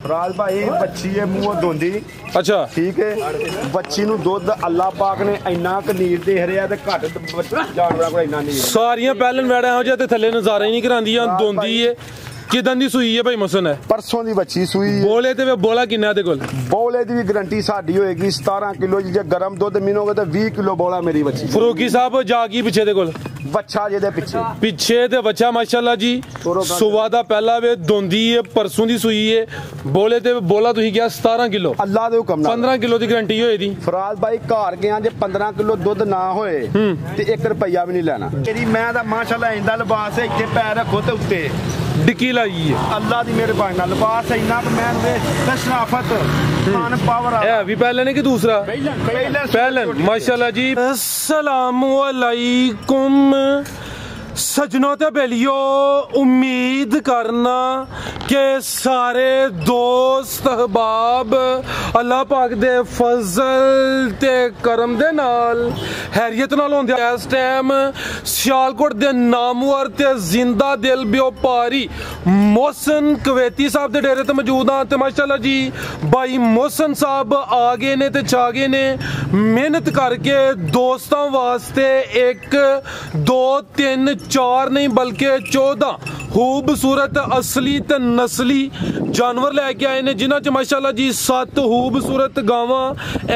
फराज भाई बच्ची है मूंहों धोंदी। अच्छा ठीक है, बच्ची नूं दुध अल्लाह पाक ने इन्ना क नीर दे रिहा ते घट जानवरां कोल इन्ना नीर। सारियां पैलन वैड़ा हो जाए थल्ले नजारा ही नहीं करांदियां दोंदी है। किदां दी सूई है भाई मौसम है? परसों दी बच्ची सूई। बोले ते बोला किन्ना दे कोल? बोले दी भी गारंटी साडी होएगी 17 किलो। जे गरम दुध मिनोगे तो 20 किलो बोला मेरी बच्ची। फरूकी साहब जागी पीछे दे कोल बच्चा जेदे पिछे ते बच्चा माशाल्लाह जी सुबह दा पहला वे दोंदी है परसों दी सूई है। बोले ते बोला तुसी क्या 17 किलो अल्लाह दे हुक्म नाल 15 किलो दी गारंटी होई दी। फराज भाई घर गया जे 15 किलो दुध ना होए ते 1 रुपया भी नहीं लेना। तेरी मैं दा माशाल्लाह इंदा लिबास है इत्थे पैर रखो ते उत्ते डिक्की लाई है अल्लाह दी मेहरबानी नाल लिबास इन्ना क मैं ते शराफत खान पावर है भी पहले ने कि दूसरा पहले माशाल्लाह जी। अस्सलाम वालेकुम सजनों ते बेलियो, उम्मीद करना के सारे दोस्त अहबाब अल्लाह पाक दे फजल ते करम दे नाल हैरियत नाल होंदे। इस टाइम सियालकोट दे नामवर ते जिंदा दिल व्यापारी मोहसन कवेती साहब दे डेरे ते मौजूद हां ते माशाल्लाह जी भाई मोहसन साहब आ गए ने ते चा गए ने मेहनत करके दोस्तां वास्ते 1 2 3 4 नहीं बल्कि 14 खूबसूरत असली ते नस्ली जानवर लैके आए ने जिन्हां च माशाल्लाह जी 7 खूबसूरत गावां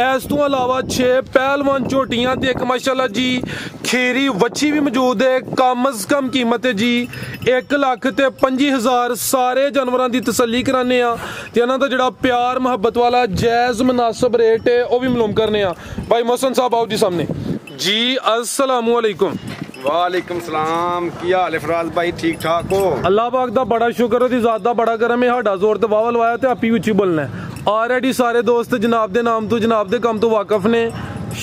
इस तो अलावा 6 पहलवान झोटियां ते एक माशाल्लाह जी खीरी वच्छी भी मौजूद है। कम अज कम कीमत है जी 1,25,000। सारे जानवरां दी तसल्ली कराने आ ते इन्हां दा जिहड़ा प्यार मुहब्बत वाला जायज मुनासिब रेट है वो भी मालूम करने आ। भाई मोहसन साहब आओ जी सामने जी। अस्सलाम वालेकुम। वालेकुम सलाम। की हाल है फराज भाई? ठीक ठाक हो? अल्लाह पाक दा बड़ा शुक्र है, ज़ात दा बड़ा करम है। साडा जोर ते वावा लवाया ते आपी उच्ची बोलना है। ऑलरेडी सारे दोस्त जनाब दे नाम तो जनाब दे काम तो वाकफ ने।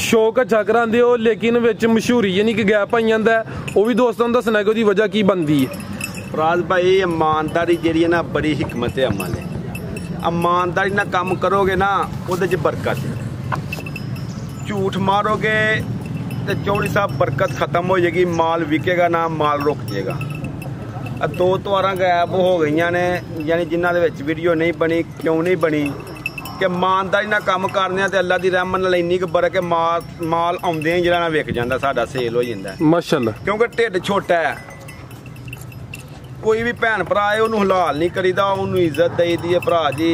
शौक अच्छा करांदे हो लेकिन विच मशहूरी यानी कि गैप आई जांदा है, वो भी दोस्तां नूं दसना कि ओहदी वजह की बनदी है। फराज भाई ईमानदारी जेहड़ी है ना बड़ी हिकमत है अमल है। ईमानदारी ना काम करोगे ना ओहदे च बरकत है। झूठ मारोगे तो चौधरी साहब बरकत खत्म हो जाएगी, माल विकेगा ना, माल रुक जाएगा। 2 तवारां गैप हो गई ने यानी जिन्हां दे विच वीडियो नहीं बनी। क्यों नहीं बनी कि ईमानदारी नाल काम करने ते अल्लाह दी रहमत नाल इन्नी क बरकत है माल आउंदे ही जिहड़ा ना विक जांदा, साडा सेल हो जांदा माशाल्लाह। क्योंकि ढिड छोटा है। कोई भी भैन भरा है उन्होंने हलाल नहीं करीदा, उन्होंने इज्जत दई दी है। भरा जी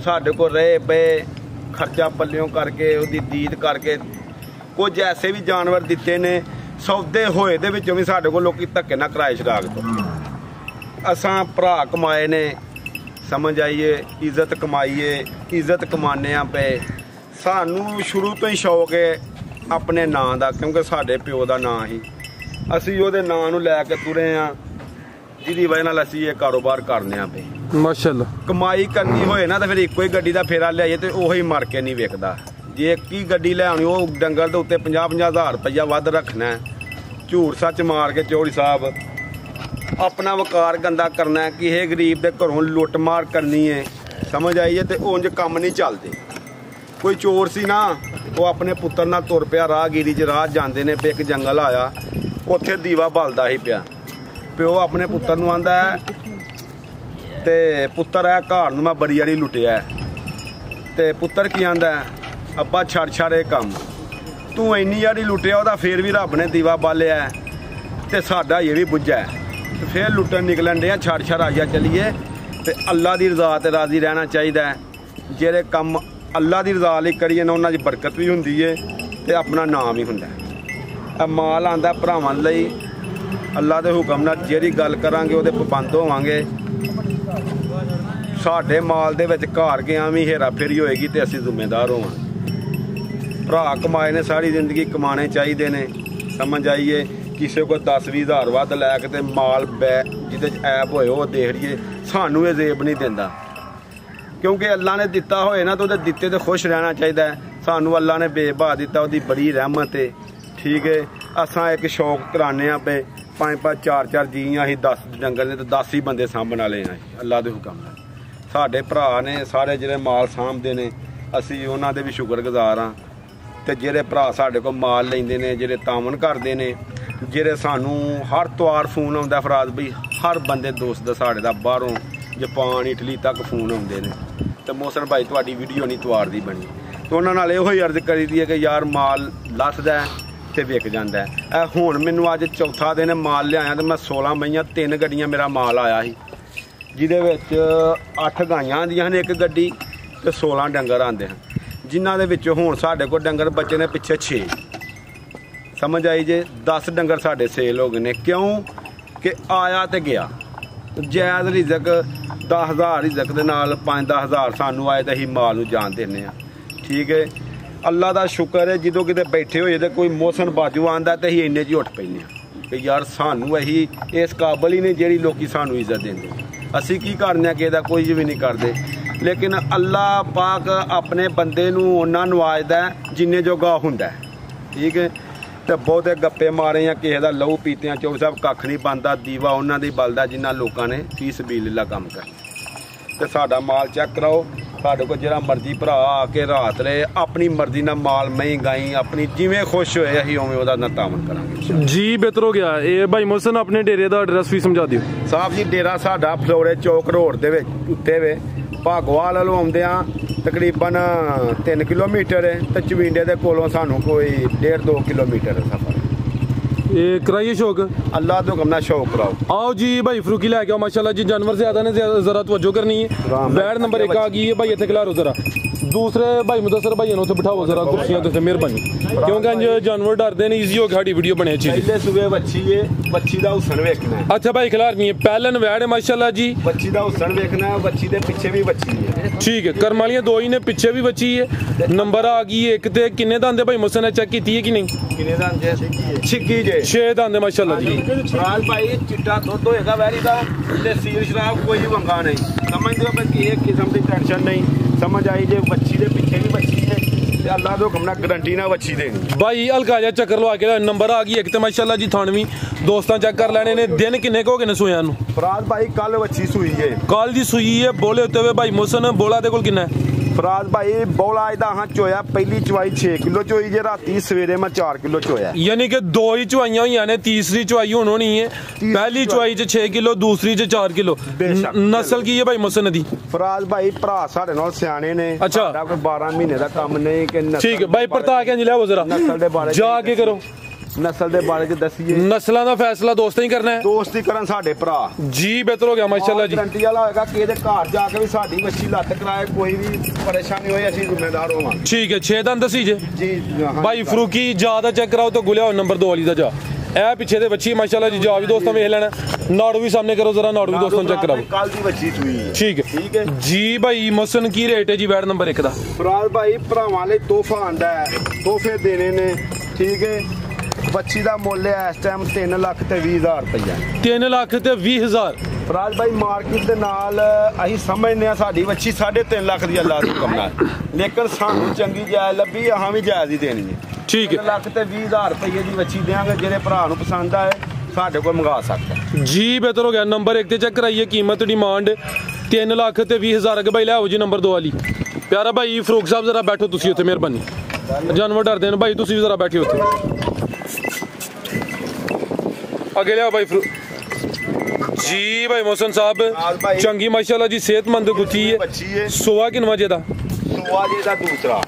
साडे कोल रहे पे खर्चा पल्लियों करके उहदी दीद करके कुछ ऐसे भी जानवर दिते ने सौदे होए दे विचों भी साडे कोल लोकी धक्के ना कराए छड़ाक तो असां भरा कमाए ने। समझ आइए इज्जत कमाइए, इज्जत कमाने पे सानू शुरू तो ही शौक है अपने नां दा, क्योंकि साडे प्यो दा नां ही असीं ओहदे नां नूं लैके तुरे आ जिहदी वजह नाल असीं ये कारोबार करने पे माशाल्लाह। कमाई करनी होए ना तो फिर इक्को ही गड्डी दा फेरा लियाइए तो ओही मर के नहीं विकदा। जे एक ही गड्डी ले आनी वो डंगर के उत्ते 50-50 हज़ार रुपया वध रखना है। झूठ सच मार के चौधरी साहब अपना वकार गंदा करना है कि हे गरीब के घरों लुट मार करनी है। समझ आई है तो उंज कम नहीं चलते। कोई चोर सी ना वो अपने पुत्र नाल तुर पिया राहगीरी च राह जांदे ने पे एक जंगल आया उत्थे दीवा बलदा ही पिया। प्यो अपने पुत्र नूं आंदा है ते पुत्र है घर नूं मैं बड़ी वारी लुटिया ते पुत्र की आंदा है अब्बा छड़ ये काम तू इन्नी यारी लुटिया ओहदा फिर भी रब ने दीवा बालिया ते साडा ये भी बुझा है। फिर लुटन निकलन डे छड़ आइया चलीए ते अल्लाह दी रज़ा ते राजी रहना चाहिए। जेह्ड़े कम अल्लाह दी रज़ा लई करिए ना उन्हां दी बरकत भी हुंदी है ते अपना नाम ही हुंदा है। माल आंदा भरावां लई अल्लाह दे हुक्म नाल जेहड़ी गल करांगे ओहदे पाबंद होवांगे। साडे माल दे विच घर गया भी हेरा फेरी होएगी ते असीं जिम्मेदार होवांगे। भरा कमाए ने सारी जिंदगी कमाने चाहिए ने। समझ आइए किसी को 10-20 हज़ार वध लैके ते माल बै जिहदे च ऐब होए वो देखिए सानू ये जेब नहीं देंदा, क्योंकि अल्लाह ने दिता होए ना तो उहदे दिते ते खुश रहना चाहिए। सानू अल्लाह ने बेबा दिता, उसदी बड़ी रहमत है। ठीक है असां एक शौक कराने पे 5-5 4-4 जी असीं 10 डंगर ने तो 10 ही बंदे सांभण वाले हैं अल्लाह दे हुक्म नाल। साडे भरा ने सारे जिहड़े माल सांभदे ने असीं उन्हां दे भी शुक्रगुजार हाँ। ते जेहड़े भरा साडे कोल माल लैंदे ने जेहड़े तावन करदे ने जेहड़े सानू हर त्वार फोन आउंदा फराज भाई हर बंदे दोस्त दा साडे दा बाहरों ਜਾਪਾਨ ਇਟਲੀ ਤੱਕ ਫੋਨ ਆਉਂਦੇ ਨੇ ਤੇ ਮੋਹਸਨ ਭਾਈ ਤੁਹਾਡੀ ਵੀਡੀਓ ਨਹੀਂ ਤਵਾਰਦੀ ਬਣੀ ਤੇ ਉਹਨਾਂ ਨਾਲ ਇਹੋ ਹੀ ਅਰਜ਼ ਕਰੀਦੀ ਹੈ ਕਿ ਯਾਰ ਮਾਲ ਲੱਥਦਾ ਤੇ ਵਿਕ ਜਾਂਦਾ ਇਹ ਹੁਣ ਮੈਨੂੰ ਅੱਜ ਚੌਥਾ ਦਿਨ ਮਾਲ ਲਿਆਇਆ ਤੇ ਮੈਂ 16 ਮਈਆਂ 3 ਗੱਡੀਆਂ ਮੇਰਾ ਮਾਲ ਆਇਆ ਸੀ ਜਿਹਦੇ ਵਿੱਚ 8 ਗਾਈਆਂ ਆਉਂਦੀਆਂ ਹਨ ਇੱਕ ਗੱਡੀ ਤੇ 16 ਡੰਗਰ ਆਉਂਦੇ ਹਨ ਜਿਨ੍ਹਾਂ ਦੇ ਵਿੱਚ ਹੁਣ ਸਾਡੇ ਕੋਲ ਡੰਗਰ ਬੱਚੇ ਨੇ ਪਿੱਛੇ 6 ਸਮਝ ਆਈ ਜੇ 10 ਡੰਗਰ ਸਾਡੇ ਸੇਲ ਹੋ ਗਏ ਨੇ ਕਿਉਂ ਕਿ ਆਇਆ ਤੇ ਗਿਆ ਜਾਇਜ਼ ਰਿਜ਼ਕ 10,000 ਰਿਜ਼ਕ ਦੇ ਨਾਲ 5-10 ਹਜ਼ਾਰ ਸਾਨੂੰ ਆਏ ਤਾਂ ਅਸੀਂ ਮਾਲ ਨੂੰ ਜਾਣ ਦਿੰਦੇ ਹਾਂ ਠੀਕ ਹੈ ਅੱਲਾ ਦਾ ਸ਼ੁਕਰ ਹੈ ਜਦੋਂ ਕਿਤੇ ਬੈਠੇ ਹੋਏ ਤੇ ਕੋਈ ਮੋਹਸਨ ਬਾਜੂ ਆਂਦਾ ਤੇ ਅਸੀਂ ਇੰਨੇ 'ਚ ਉੱਠ ਪੈਂਦੇ ਹਾਂ ਕਿ ਯਾਰ ਸਾਨੂੰ ਇਹੀ ਇਸ ਕਾਬਲ ਹੀ ਨੇ ਜਿਹੜੀ ਲੋਕੀ ਸਾਨੂੰ ਇੱਜ਼ਤ ਦਿੰਦੇ ਅਸੀਂ ਕੀ ਕਰਨੇ ਆ ਕਿਸੇ ਦਾ ਕੋਈ ਵੀ ਨਹੀਂ ਕਰਦੇ ਲੇਕਿਨ ਅੱਲਾ ਪਾਕ ਆਪਣੇ ਬੰਦੇ ਨੂੰ ਉਹਨਾਂ ਨਵਾਜ਼ਦਾ ਜਿੰਨੇ ਜੋਗਾ ਹੁੰਦਾ ਠੀਕ ਹੈ ਤੇ ਬਹੁਤੇ ਗੱਪੇ ਮਾਰੇ ਆ ਕਿਸੇ ਦਾ ਲਹੂ ਪੀਤੇ ਆ ਚੌਧਰੀ ਸਾਹਿਬ ਕੱਖ ਨਹੀਂ ਬਣਦਾ ਦੀਵਾ ਉਹਨਾਂ ਦੀ ਬਲਦਾ ਜਿਨ੍ਹਾਂ ਲੋਕਾਂ ਨੇ ਫੀ ਸਬੀਲਿਲ੍ਲਾਹ ਕੰਮ ਕਰ ਤੇ ਸਾਡਾ ਮਾਲ ਚੈੱਕ ਕਰਾਓ ਸਾਡੇ ਕੋਲ ਜਿਹੜਾ ਮਰਜ਼ੀ ਭਰਾ ਆ ਕੇ ਰਾਤ ਰਹੇ ਆਪਣੀ ਮਰਜ਼ੀ ਨਾਲ ਮਾਲ ਮਹੀਂ ਗਾਈ ਆਪਣੀ ਜਿਵੇਂ ਖੁਸ਼ ਹੋਏ ਅਸੀਂ ਉਵੇਂ ਉਹਦਾ ਨਤਾਵਨ ਕਰਾਂਗੇ ਜੀ ਬਿਹਤਰ ਹੋ ਗਿਆ ਇਹ ਭਾਈ ਮੋਹਸਨ ਆਪਣੇ ਡੇਰੇ ਦਾ ਐਡਰੈਸ ਵੀ ਸਮਝਾ ਦਿਓ ਸਾਹਿਬ ਜੀ ਡੇਰਾ ਸਾਡਾ ਫਲੋਰੇ ਚੌਕ ਰੋਡ ਦੇ ਵਿੱਚ ਉੱਤੇ ਵੇ ਭਾਗੋਵਾਲ ਵੱਲੋਂ ਆਉਂਦੇ ਆ ਤਕਰੀਬਨ 3 ਕਿਲੋਮੀਟਰ ਹੈ ਤੇ ਚਵਿੰਡੇ ਦੇ ਕੋਲੋਂ ਸਾਨੂੰ ਕੋਈ 1.5-2 ਕਿਲੋਮੀਟਰ ਹੈ ਸਫ਼ਰ ਇਹ ਕਰਾਈਏ ਸ਼ੌਕ अल्लाह तो कमना शौक कराओ आओ जी भाई फ्रूकी लेके आओ माशाल्लाह जी जानवर ज्यादा ने जरा तवज्जो करनी है बैड नंबर 1 आ गई है भाई इतने खिलारो जरा दूसरे भाई मुदस्सर भाई ने बिठाओ जरा कुर्सियां ते मेहरबानी क्योंकि जानवर डरते ने इजी हो गई साडी वीडियो बने अच्छी पहले सुबह बच्ची है बच्ची दा हुसन देखना है अच्छा भाई खिलारनी है पहलन वैड है माशाल्लाह जी बच्ची दा हुसन देखना है बच्ची दे पीछे भी बच्ची है ठीक है करम वालियां दो ही ने पीछे भी बच्ची है नंबर आ गई है एक ते किन्ने दांदे भाई मुहसन ने चेक कीती है कि नहीं किन्ने दांदे छिक्की जे 6 दांदे माशाल्लाह जी राज भाई चिट्टा दुध होएगा वैरी दा ते सील शराब कोई वंगा नहीं समझदे हो कि एक किस्म की टेंशन नहीं समझ आई जे बच्ची दे पीछे भी बच्ची है ते अल्लाह तो हुक्म ना गारंटी ना बच्ची देनी भाई हल्का जा चक्कर लवा के नंबर आ गई एक ते माशाल्लाह जी थानवी दोस्तां चेक कर लेने ने दिन किन्ने को हो गए ने सोया नु फराज भाई कल बच्ची सूई है कल दी सूई है बोले होते हुए भाई मोहसन बोला दे कोल किन्ना है फराज भाई बोला इदा हां चोया पहली चवाई 6 किलो चोई जे राती सवेरे मैं 4 किलो चोया यानी कि दो ही चवाइयां हुई ने तीसरी चवाई हुन होनी है पहली चवाई च 6 किलो दूसरी च 4 किलो नस्ल की है भाई मोहसन दी फराज भाई भरा साडे नाल सियाणे ने अच्छा कोई 12 महीने दा काम नहीं कि ठीक है भाई परता के ले आओ जरा नस्ल दे बारे जाके करो नस्ल दे बारे च दसिए नस्लां दा फैसला दोस्तां ही करना है दोस्ती करन साडे भरा जी बेहतर हो गया माशाल्लाह जी गारंटी वाला होएगा कि ਇਹਦੇ ਘਰ ਜਾ ਕੇ ਵੀ ਸਾਡੀ ਬੱਚੀ ਲੱਤ ਕਰਾਏ ਕੋਈ ਵੀ ਪਰੇਸ਼ਾਨੀ ਹੋਏ ਅਸੀਂ ਜ਼ਿੰਮੇਦਾਰ ਹੋਵਾਂ ठीक है 6 दंद दसी जे जी भाई फरूकी ज्यादा चेक कराओ तो गुलिया नंबर 2 वाली दा जा ए पीछे दे बच्ची माशाल्लाह जी जा भी दोस्तों वेख लेना नाड़ू भी सामने करो जरा नाड़ू भी दोस्तों चेक कराओ कल दी बच्ची सुई है ठीक है जी भाई मोहसन की रेट है जी बैड नंबर 1 दा फराज भाई भरावां ਲਈ ਤੋਹਫਾ ਆਂਦਾ ਹੈ ਤੋਹਫੇ ਦੇਣੇ ਨੇ ਠੀਕ ਹੈ ਬੱਚੀ ਦਾ ਮੁੱਲ ਹੈ ਇਸ ਟਾਈਮ 3 ਲੱਖ ਤੇ 20,000 ਰੁਪਇਆ 3 ਲੱਖ ਤੇ 20,000 ਫਰਾਜ ਭਾਈ ਮਾਰਕੀਟ ਦੇ ਨਾਲ ਅਸੀਂ ਸਮਝਦੇ ਆ ਸਾਡੀ ਬੱਚੀ 3.5 ਲੱਖ ਦੀ ਅੱਲਾਹ ਦੀ ਹੁਕਮ ਨਾਲ ਲੇਕਿਨ ਸਾਨੂੰ ਚੰਗੀ ਜਾਇਜ਼ ਲੱਭੀ ਹਾਂ ਵੀ ਜਾਇਜ਼ ਹੀ ਦੇਣੀ ਹੈ ਠੀਕ ਹੈ 3 ਲੱਖ ਤੇ 20,000 ਰੁਪਏ ਦੀ ਬੱਚੀ ਦੇਾਂਗੇ ਜਿਹੜੇ ਭਰਾ ਨੂੰ ਪਸੰਦ ਆਏ ਸਾਡੇ ਕੋਲ ਮੰਗਾ ਸਕਦਾ ਜੀ ਬਿਹਤਰ ਹੋ ਗਿਆ ਨੰਬਰ 1 ਤੇ ਚੈੱਕ ਕਰਾਈਏ ਕੀਮਤ ਡਿਮਾਂਡ 3 ਲੱਖ ਤੇ 20,000 ਅਗੇ ਭਾਈ ਲੈ ਆਓ ਜੀ ਨੰਬਰ 2 ਵਾਲੀ ਪਿਆਰਾ ਭਾਈ ਫਰੂਕ ਸਾਹਿਬ ਜ਼ਰਾ ਬੈਠੋ ਤੁਸੀਂ ਉੱਥੇ ਮਿਹਰਬਾਨੀ ਜਾਨਵਰ ਡਰਦੇ ਨੇ ਭਾਈ ਤੁਸੀਂ ਵੀ ਜ਼ਰਾ ਬੈਠੇ ਉੱਥੇ आगे लिया भाई जी भाई मोहसन साहब चंगी माशाल्लाह जी सेहतमंद गुत्थी है सोवा किनवा जेदा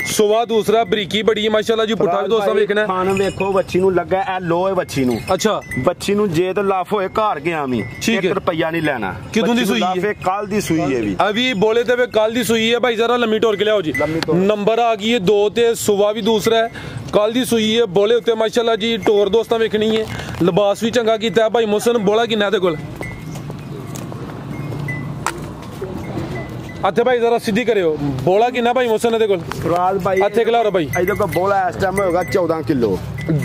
सोवा दूसरा बरीकी बड़ी है माशाल्लाह जी पुट्ठा भी दोस्तां देखना खान देखो बच्ची नु लगा ए लो है बच्ची नु अच्छा बच्ची नु जे तो लाफ होए घर गया मी 1 रुपया नहीं लेना किदों दी सूई है कल दी सूई है अभी बोले थे कल दी सूई है भाई जरा लम्मी टोर के ले आओ जी नंबर आ गई है 2 ते सोवा भी दूसरा है कल दी सूई है बोले उत्ते माशाल्लाह जी टोर दोस्तां वेखनी है लिबास भी चंगा कीता है भाई मोहसन बोला किन्ना दे कोल हथे भाई जरा सीधी करियो बोला किन्ना भाई मोहसन दे कोल फराज भाई हथे खिलारो भाई इधर को बोला इस टाइम होगा 14 किलो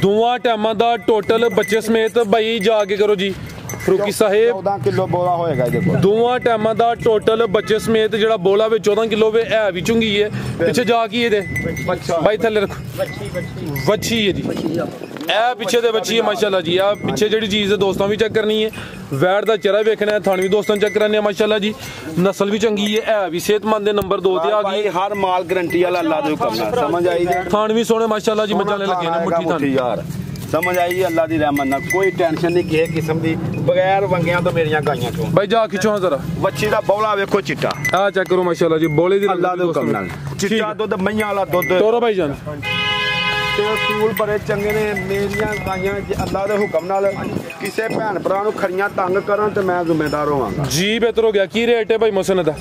दोवां टाइमां दा टोटल बच्चे समेत भाई जाके करो जी फरूकी साहेब 14 किलो बोला होएगा इधर को दोवां टाइमां दा टोटल बच्चे समेत जेड़ा बोला वे 14 किलो वे है भी चुंगी है पीछे जा की ये दे भाई थल्ले रखो बच्ची है जी ए पीछे दे बच्ची है माशाल्लाह जी आ पीछे जेड़ी चीज है दोस्तों भी चेक करनी है वैट दा चेहरा देखना है थान भी दोस्तों चेक करने माशाल्लाह जी नस्ल भी चंगी है भी सेहतमंद है नंबर 2 ते आ गई हर माल गारंटी वाला अल्लाह दे हुक्म नाल समझ आई जे थान भी सोने माशाल्लाह जी मजाले लगे ने मुट्ठी थान यार समझ आई अल्लाह दी रहमत नाल कोई टेंशन नहीं किसी किस्म दी बगैर वंगियां तो मेरियां गाइयां चों भाई जा खिचो जरा बच्ची दा बौला वेखो चिट्टा आ चेक करो माशाल्लाह जी बोले दी अल्लाह दे हुक्म नाल चिट्टा दुध मईयां वाला दुध तोरो भाई जान ਤੇ ਸਕੂਲ ਬੜੇ ਚੰਗੇ ਨੇ ਮੇਰੀਆਂ ਗਾਈਆਂ ਜੇ ਅੱਲਾ ਦੇ ਹੁਕਮ ਨਾਲ ਕਿਸੇ ਭੈਣ ਭਰਾ ਨੂੰ ਖੜੀਆਂ ਤੰਗ ਕਰਨ ਤੇ ਮੈਂ ਜ਼ਿੰਮੇਦਾਰ ਹੋਵਾਂਗਾ ਜੀ ਬਿਹਤਰ ਹੋ ਗਿਆ ਕੀ ਰੇਟ ਹੈ ਭਾਈ ਮੁਹਸਨ ਦਾ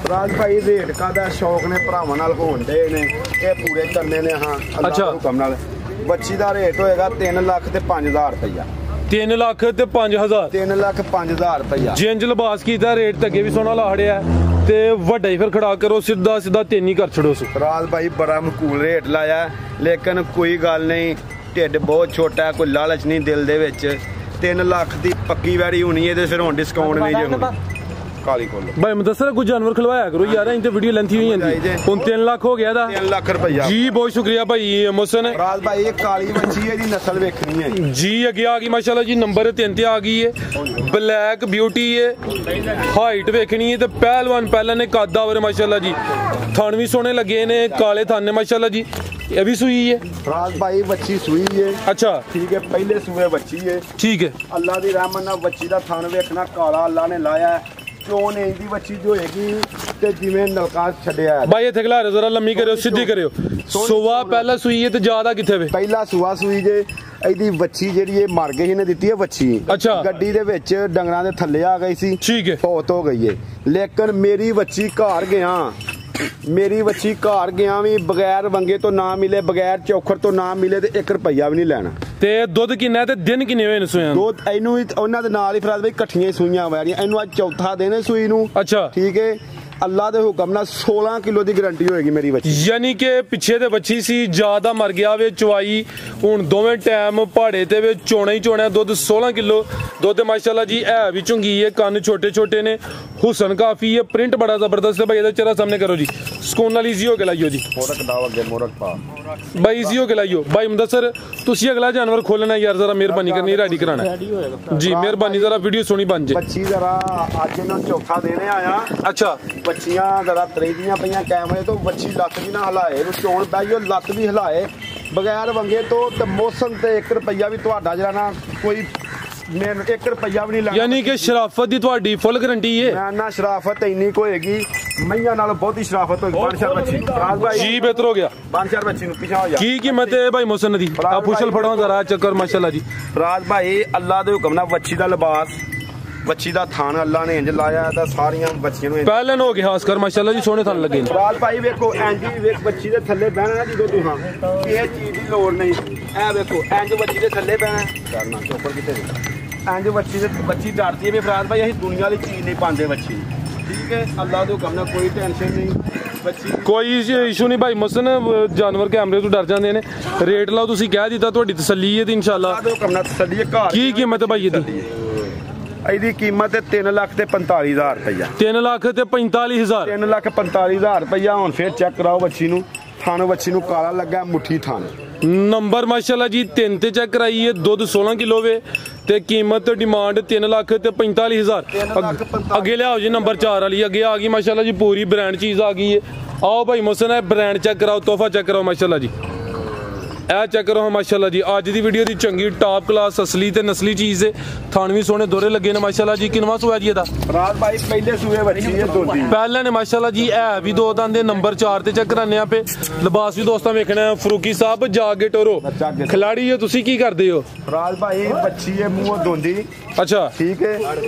ਰਾਜ ਭਾਈ ਰੇਟ ਕਾਦਾ ਸ਼ੌਕ ਨੇ ਭਰਾਵਾਂ ਨਾਲ ਹੋਣ ਦੇ ਨੇ ਇਹ ਪੂਰੇ ਕਰਨੇ ਨੇ ਹਾਂ ਅੱਲਾ ਦੇ ਹੁਕਮ ਨਾਲ ਬੱਚੀ ਦਾ ਰੇਟ ਹੋਏਗਾ 3 ਲੱਖ ਤੇ 5000 ਰੁਪਇਆ 3 ਲੱਖ ਤੇ 5000 3 ਲੱਖ 5000 ਰੁਪਇਆ ਜਿੰਜ ਲਿਬਾਸ ਕੀਤਾ ਰੇਟ ਤੇ ਅੱਗੇ ਵੀ ਸੋਨਾ ਲਾ ਹੜਿਆ ਤੇ ਵੱਡਾ ਹੀ ਫਿਰ ਖੜਾ ਕਰੋ ਸਿੱਧਾ ਸਿੱਧਾ 3 ਹੀ ਕਰ ਛੜੋ ਸੋ ਰਾਜ ਭਾਈ ਬੜਾ ਮਕੂਲ ਰੇਟ ਲਾਇਆ ਲੇਕਿਨ ਕੋਈ ਗੱਲ ਨਹੀਂ ਢਿੱਡ ਬਹੁਤ ਛੋਟਾ ਕੋਈ ਲਾਲਚ ਨਹੀਂ ਦਿਲ ਦੇ ਵਿੱਚ 3 ਲੱਖ ਦੀ ਪੱਕੀ ਵੈਰੀ ਹੋਣੀ ਹੈ ਤੇ ਫਿਰ ਹੁਣ ਡਿਸਕਾਊਂਟ ਨਹੀਂ ਜੇ ਕਾਲੀ ਕੋਲ ਭਾਈ ਮੁਦੱਸਰ ਕੋਈ ਜਾਨਵਰ ਖਲਵਾਇਆ ਕਰੋ ਯਾਰ ਇਹ ਤੇ ਵੀਡੀਓ ਲੈਂਥੀ ਹੋਈ ਜਾਂਦੀ ਹੁਣ 3 ਲੱਖ ਹੋ ਗਿਆ ਦਾ 3 ਲੱਖ ਰੁਪਇਆ ਜੀ ਬਹੁਤ ਸ਼ੁਕਰੀਆ ਭਾਈ ਮੁਹਸਨ ਰਾਜ ਭਾਈ ਇਹ ਕਾਲੀ ਬੱਚੀ ਹੈ ਦੀ ਨਸਲ ਵੇਖਣੀ ਹੈ ਜੀ ਅੱਗੇ ਆ ਗਈ ਮਾਸ਼ਾਅੱਲਾ ਜੀ ਨੰਬਰ 3 ਤੇ ਆ ਗਈ ਹੈ ਬਲੈਕ ਬਿਊਟੀ ਹੈ ਹਾਈਟ ਵੇਖਣੀ ਹੈ ਤੇ ਪਹਿਲਵਾਨ ਪਹਿਲਾਂ ਨੇ ਕਾਦਾ ਵਰ ਮਾਸ਼ਾਅੱਲਾ ਜੀ ਥਣ ਵੀ ਸੋਹਣੇ ਲੱਗੇ ਨੇ ਕਾਲੇ ਥਣ ਨੇ ਮਾਸ਼ਾਅੱਲਾ ਜੀ ਇਹ ਵੀ ਸੂਈ ਹੈ ਰਾਜ ਭਾਈ ਬੱਚੀ ਸੂਈ ਹੈ ਅੱਛਾ ਠੀਕ ਹੈ ਪਹਿਲੇ ਸੂਏ ਬੱਚੀ ਹੈ ਠੀਕ ਹੈ ਅੱਲਾ ਦੀ ਰਹਿਮਤ ਨਾਲ ਬੱਚੀ ਦਾ ਥਣ ਵੇਖਣਾ ਕਾਲਾ ਅੱਲਾ ਨੇ ਲਾਇਆ ਕਿਉਂ ਨਹੀਂ ਦੀ ਬੱਚੀ ਜੋ ਹੈਗੀ ਤੇ ਜਿਵੇਂ ਨਲਕਾ ਛੱਡਿਆ ਭਾਈ ਇੱਥੇ ਖਿਲਾ ਰਹੇ ਜ਼ਰਾ ਲੰਮੀ ਕਰਿਓ ਸਿੱਧੀ ਕਰਿਓ ਸੁਆ ਪਹਿਲਾਂ ਸੂਈ ਹੈ ਤੇ ਜ਼ਿਆਦਾ ਕਿੱਥੇ ਵੇ ਪਹਿਲਾ ਸੂਆ ਸੂਈ ਜੇ ਇਹਦੀ ਬੱਚੀ ਜਿਹੜੀ ਇਹ ਮਰ ਗਈ ਇਹਨੇ ਦਿੱਤੀ ਹੈ ਬੱਚੀ ਅੱਛਾ ਗੱਡੀ ਦੇ ਵਿੱਚ ਡੰਗਰਾਂ ਦੇ ਥੱਲੇ ਆ ਗਈ ਸੀ ਠੀਕ ਹੈ ਫੌਤ ਹੋ ਗਈ ਹੈ ਲੇਕਿਨ ਮੇਰੀ ਬੱਚੀ ਘਰ ਗਿਆ ਵੀ ਬਗੈਰ ਵੰਗੇ ਤੋਂ ਨਾ ਮਿਲੇ ਬਗੈਰ ਚੌਖਰ ਤੋਂ ਨਾ ਮਿਲੇ ਤੇ 1 ਰੁਪਈਆ ਵੀ ਨਹੀਂ ਲੈਣਾ ਤੇ ਦੁੱਧ ਕਿੰਨਾ ਤੇ ਦਿਨ ਕਿੰਨੇ ਹੋਏ ਨੇ ਸੂਆਂ ਦੁੱਧ ਇਹਨੂੰ ਉਹਨਾਂ ਦੇ ਨਾਲ ਹੀ ਫਰਾਜ਼ ਬਈ ਇਕੱਠੀਆਂ ਸੂਈਆਂ ਵਾਰੀਆਂ ਇਹਨੂੰ ਅੱਜ ਚੌਥਾ ਦਿਨ ਹੈ ਸੂਈ ਨੂੰ ਅੱਛਾ ਠੀਕ ਹੈ ਅੱਲਾ ਦੇ ਹੁਕਮ ਨਾਲ 16 ਕਿਲੋ ਦੀ ਗਾਰੰਟੀ ਹੋਏਗੀ ਮੇਰੀ ਬੱਚੀ ਯਾਨੀ ਕਿ ਪਿੱਛੇ ਤੇ ਬੱਚੀ ਸੀ ਜ਼ਿਆਦਾ ਮਰ ਗਿਆ ਵੇ ਚਵਾਈ ਹੁਣ ਦੋਵੇਂ ਟਾਈਮ ਪਹਾੜੇ ਤੇ ਵੇ ਚੋਣਾ ਹੀ ਚੋਣਾ ਦੁੱਧ 16 ਕਿਲੋ ਦੁੱਧ ਮਾਸ਼ਾਅੱਲਾ ਜੀ ਹੈ ਵੀ ਚੁੰਗੀ ਹੈ ਕੰਨ ਛੋਟੇ ਛੋਟੇ ਨੇ ਹੁਸਨ ਕਾਫੀ ਹੈ ਪ੍ਰਿੰਟ ਬੜਾ ਜ਼ਬਰਦਸਤ ਹੈ ਭਾਈ ਇਹਦਾ ਚਿਹਰਾ ਸਾਹਮਣੇ ਕਰੋ ਜੀ ਸਕੂਨ ਨਾਲ ਈਜ਼ੀ ਹੋ ਕੇ ਲਾਈਓ ਜੀ ਮੋਰਕ ਦਾਵ ਅੱਗੇ ਮੋਰਕ ਪਾ ਭਾਈ ਈਜ਼ੀ ਹੋ ਕੇ ਲਾਈਓ ਭਾਈ ਮੁਦੱਸਰ ਤੁਸੀਂ ਅਗਲਾ ਜਾਨਵਰ ਖੋਲਣਾ ਯਾਰ ਜ਼ਰਾ ਮਿਹਰਬਾਨੀ ਕਰਨੀ ਰੈਡੀ ਕਰਾਣਾ ਜੀ ਮਿਹਰਬਾਨੀ ਜ਼ਰਾ ਵੀਡੀਓ ਸੋਹਣੀ ਬਣ ਜੇ ਬੱਚੀ ਜ਼ਰਾ ਅੱਜ ਇਹਨਾਂ ਚੌਥਾ ਦੇਣੇ ਆਇਆ ਅੱਛਾ ਬੱਚੀਆਂ ਜ਼ਰਾ ਤਰੇਦੀਆਂ ਪਈਆਂ ਕੈਮਰੇ ਤੋਂ ਬੱਚੀ ਲੱਤ ਵੀ ਨਾ ਹਿਲਾਏ ਨੂੰ ਚੋਣ ਪਾਈਓ ਲੱਤ ਵੀ ਹਿਲਾਏ ਬਗੈਰ ਵੰਗੇ ਤੋਂ ਤੇ ਮੌਸਮ ਤੇ 1 ਰੁਪਈਆ ਵੀ ਤੁਹਾਡਾ ਜਿਹੜਾ ਨਾ ਕੋਈ 1 ਰੁਪਈਆ ਵੀ ਨਹੀਂ ਲੱਗਦਾ ਯਾਨੀ ਕਿ ਸ਼ਰਾਫਤ ਦੀ ਤੁਹਾਡੀ ਫੁੱਲ ਗਾਰੰਟੀ ਹੈ ਮੈਂ ਨਾ ਸ਼ਰਾਫਤ ਇੰਨੀ ਕੋ ਹੋਏਗੀ ਮਈਆਂ ਨਾਲ ਬਹੁਤੀ ਸ਼ਰਾਫਤ ਹੋਏਗੀ ਬਾਦਸ਼ਾਹ ਬੱਚੀ ਰਾਜ ਭਾਈ ਜੀ ਬਿਹਤਰ ਹੋ ਗਿਆ ਬਾਦਸ਼ਾਹ ਬੱਚੀ ਨੂੰ ਪਿਛਾ ਹੋ ਜਾ ਕੀ ਕੀਮਤ ਹੈ ਭਾਈ ਮੁਹਸਨ ਦੀ ਆ ਪੁੱਛਲ ਫੜੋ ਜ਼ਰਾ ਚੱਕਰ ਮਾਸ਼ਾਅੱਲਾ ਜੀ ਰਾਜ ਭਾਈ ਅੱਲਾ ਦੇ ਹੁਕਮ ਨਾਲ ਬੱਚੀ ਦਾ ਲਿਬਾਸ ਬੱਚੀ ਦਾ ਥਾਨ ਅੱਲਾ ਨੇ ਇੰਜ ਲਾਇਆ ਤਾਂ ਸਾਰੀਆਂ ਬੱਚੀਆਂ ਨੂੰ ਪਹਿਲਾਂ ਹੋ ਗਿਆ ਖਾਸ ਕਰ ਮਾਸ਼ਾਅੱਲਾ ਜੀ ਸੋਹਣੇ ਥਣ ਲੱਗੇ ਨੇ ਰਾਜ ਭਾਈ ਵੇਖੋ ਇੰਜ ਹੀ ਵੇਖ ਬੱਚੀ ਦੇ ਥੱਲੇ ਬਹਿਣਾ ਜਦੋਂ ਤੁਹਾਂ ਇਹ ਚੀਜ਼ ਦੀ ਲੋੜ ਨਹੀਂ ਐ ਵੇਖੋ ਇੰਜ ਬੱਚੀ ਦੇ ਥੱਲੇ ਬਹਿਣਾ ਕਰਨਾ ਚੋਪਰ ਕਿਤੇ ਇੰਜ ਬੱਚੀ ਡਰਦੀ ਹੈ ਫਰਾਜ਼ ਭਾਈ ਅਸੀਂ ਦੁਨੀਆ ਵਾਲੀ ਚੀਜ਼ ਨਹੀਂ ਪਾਉਂਦੇ ਬੱਚੀ ਠੀਕ ਹੈ ਅੱਲਾ ਦੇ ਹੁਕਮ ਨਾਲ ਕੋਈ ਟੈਨਸ਼ਨ ਨਹੀਂ ਬੱਚੀ ਕੋਈ ਇਸ਼ੂ ਨਹੀਂ ਭਾਈ ਮੁਹਸਨ ਜਾਨਵਰ ਕੈਮਰੇ ਤੋਂ ਡਰ ਜਾਂਦੇ ਨੇ ਰੇਟ ਲਾਓ ਤੁਸੀਂ ਕਹਿ ਦਿੱਤਾ ਤੁਹਾਡੀ ਤਸੱਲੀ ਹੈ ਤੇ ਇਨਸ਼ਾਅੱਲਾ ਅੱਲਾ ਦੇ ਹੁਕਮ ਨਾਲ ਤਸੱਲੀ ਹੈ ਘਰ ਕੀ ਕੀਮਤ ਹੈ ਭਾਈ ਇਹਦੀ ਇਹਦੀ ਕੀਮਤ ਹੈ 3 ਲੱਖ ਤੇ 45000 ਰੁਪਇਆ 3 ਲੱਖ ਤੇ 45000 3 ਲੱਖ 45000 ਰੁਪਇਆ ਹੁਣ ਫੇਰ ਚੈੱਕ ਕਰਾਓ ਬੱਚੀ ਨੂੰ ਥਣ ਬੱਚੀ ਨੂੰ ਕਾਲਾ ਲੱਗਾ ਮੁੱਠੀ ਥਣ ਨੰਬਰ ਮਾਸ਼ਾਅੱਲਾ ਜੀ 3 ਤੇ ਚੈੱਕ ਕਰਾਈ ਹੈ ਦੁੱਧ 16 ਕਿਲੋ ਵੇ ਤੇ ਕੀਮਤ ਡਿਮਾਂਡ 3 ਲੱਖ ਤੇ 45000 ਅੱਗੇ ਲਿਆਓ ਜੀ ਨੰਬਰ 4 ਵਾਲੀ ਅੱਗੇ ਆ ਗਈ ਮਾਸ਼ਾਅੱਲਾ ਜੀ ਪੂਰੀ ਬ੍ਰਾਂਡ ਚੀਜ਼ ਆ ਗਈ ਹੈ ਆਓ ਭਾਈ ਮੁਹਸਨ ਹੈ ਬ੍ਰਾਂਡ ਚੈੱਕ ਕਰਾਓ ਤੋਹਫਾ ਚੈੱਕ ਕਰਾਓ ਮਾਸ਼ਾਅੱਲਾ ਜੀ ਇਹ ਚੈੱਕ ਕਰੋ ਮਾਸ਼ਾਅੱਲਾ ਜੀ ਅੱਜ ਦੀ ਵੀਡੀਓ ਦੀ ਚੰਗੀ ਟਾਪ ਕਲਾਸ ਅਸਲੀ ਤੇ ਨਸਲੀ ਚੀਜ਼ ਹੈ ਥਣ ਵੀ ਸੋਹਣੇ ਦੋਰੇ ਲੱਗੇ ਨੇ ਮਾਸ਼ਾਅੱਲਾ ਜੀ ਕਿੰਨਵਾਂ ਸੂਆ ਜੀ ਇਹਦਾ ਰਾਜ ਭਾਈ ਪਹਿਲੇ ਸੂਏ ਬੱਚੀ ਹੈ ਦੋਦੀ ਪਹਿਲਾਂ ਨੇ ਮਾਸ਼ਾਅੱਲਾ ਜੀ ਇਹ ਵੀ ਦੋ ਦੰਦ ਦੇ ਨੰਬਰ 4 ਤੇ ਚੈੱਕ ਕਰਾਨੇ ਆਪੇ ਲਿਬਾਸ ਵੀ ਦੋਸਤਾਂ ਵੇਖਣਾ ਫਰੂਕੀ ਸਾਹਿਬ ਜਾ ਕੇ ਟੋਰੋ ਖਿਲਾੜੀ ਹੋ ਤੁਸੀਂ ਕੀ ਕਰਦੇ ਹੋ ਰਾਜ ਭਾਈ ਬੱਚੀ ਹੈ ਮੂੰਹੋਂ ਦੋਂਦੀ ਅੱਛਾ ਠੀਕ ਹੈ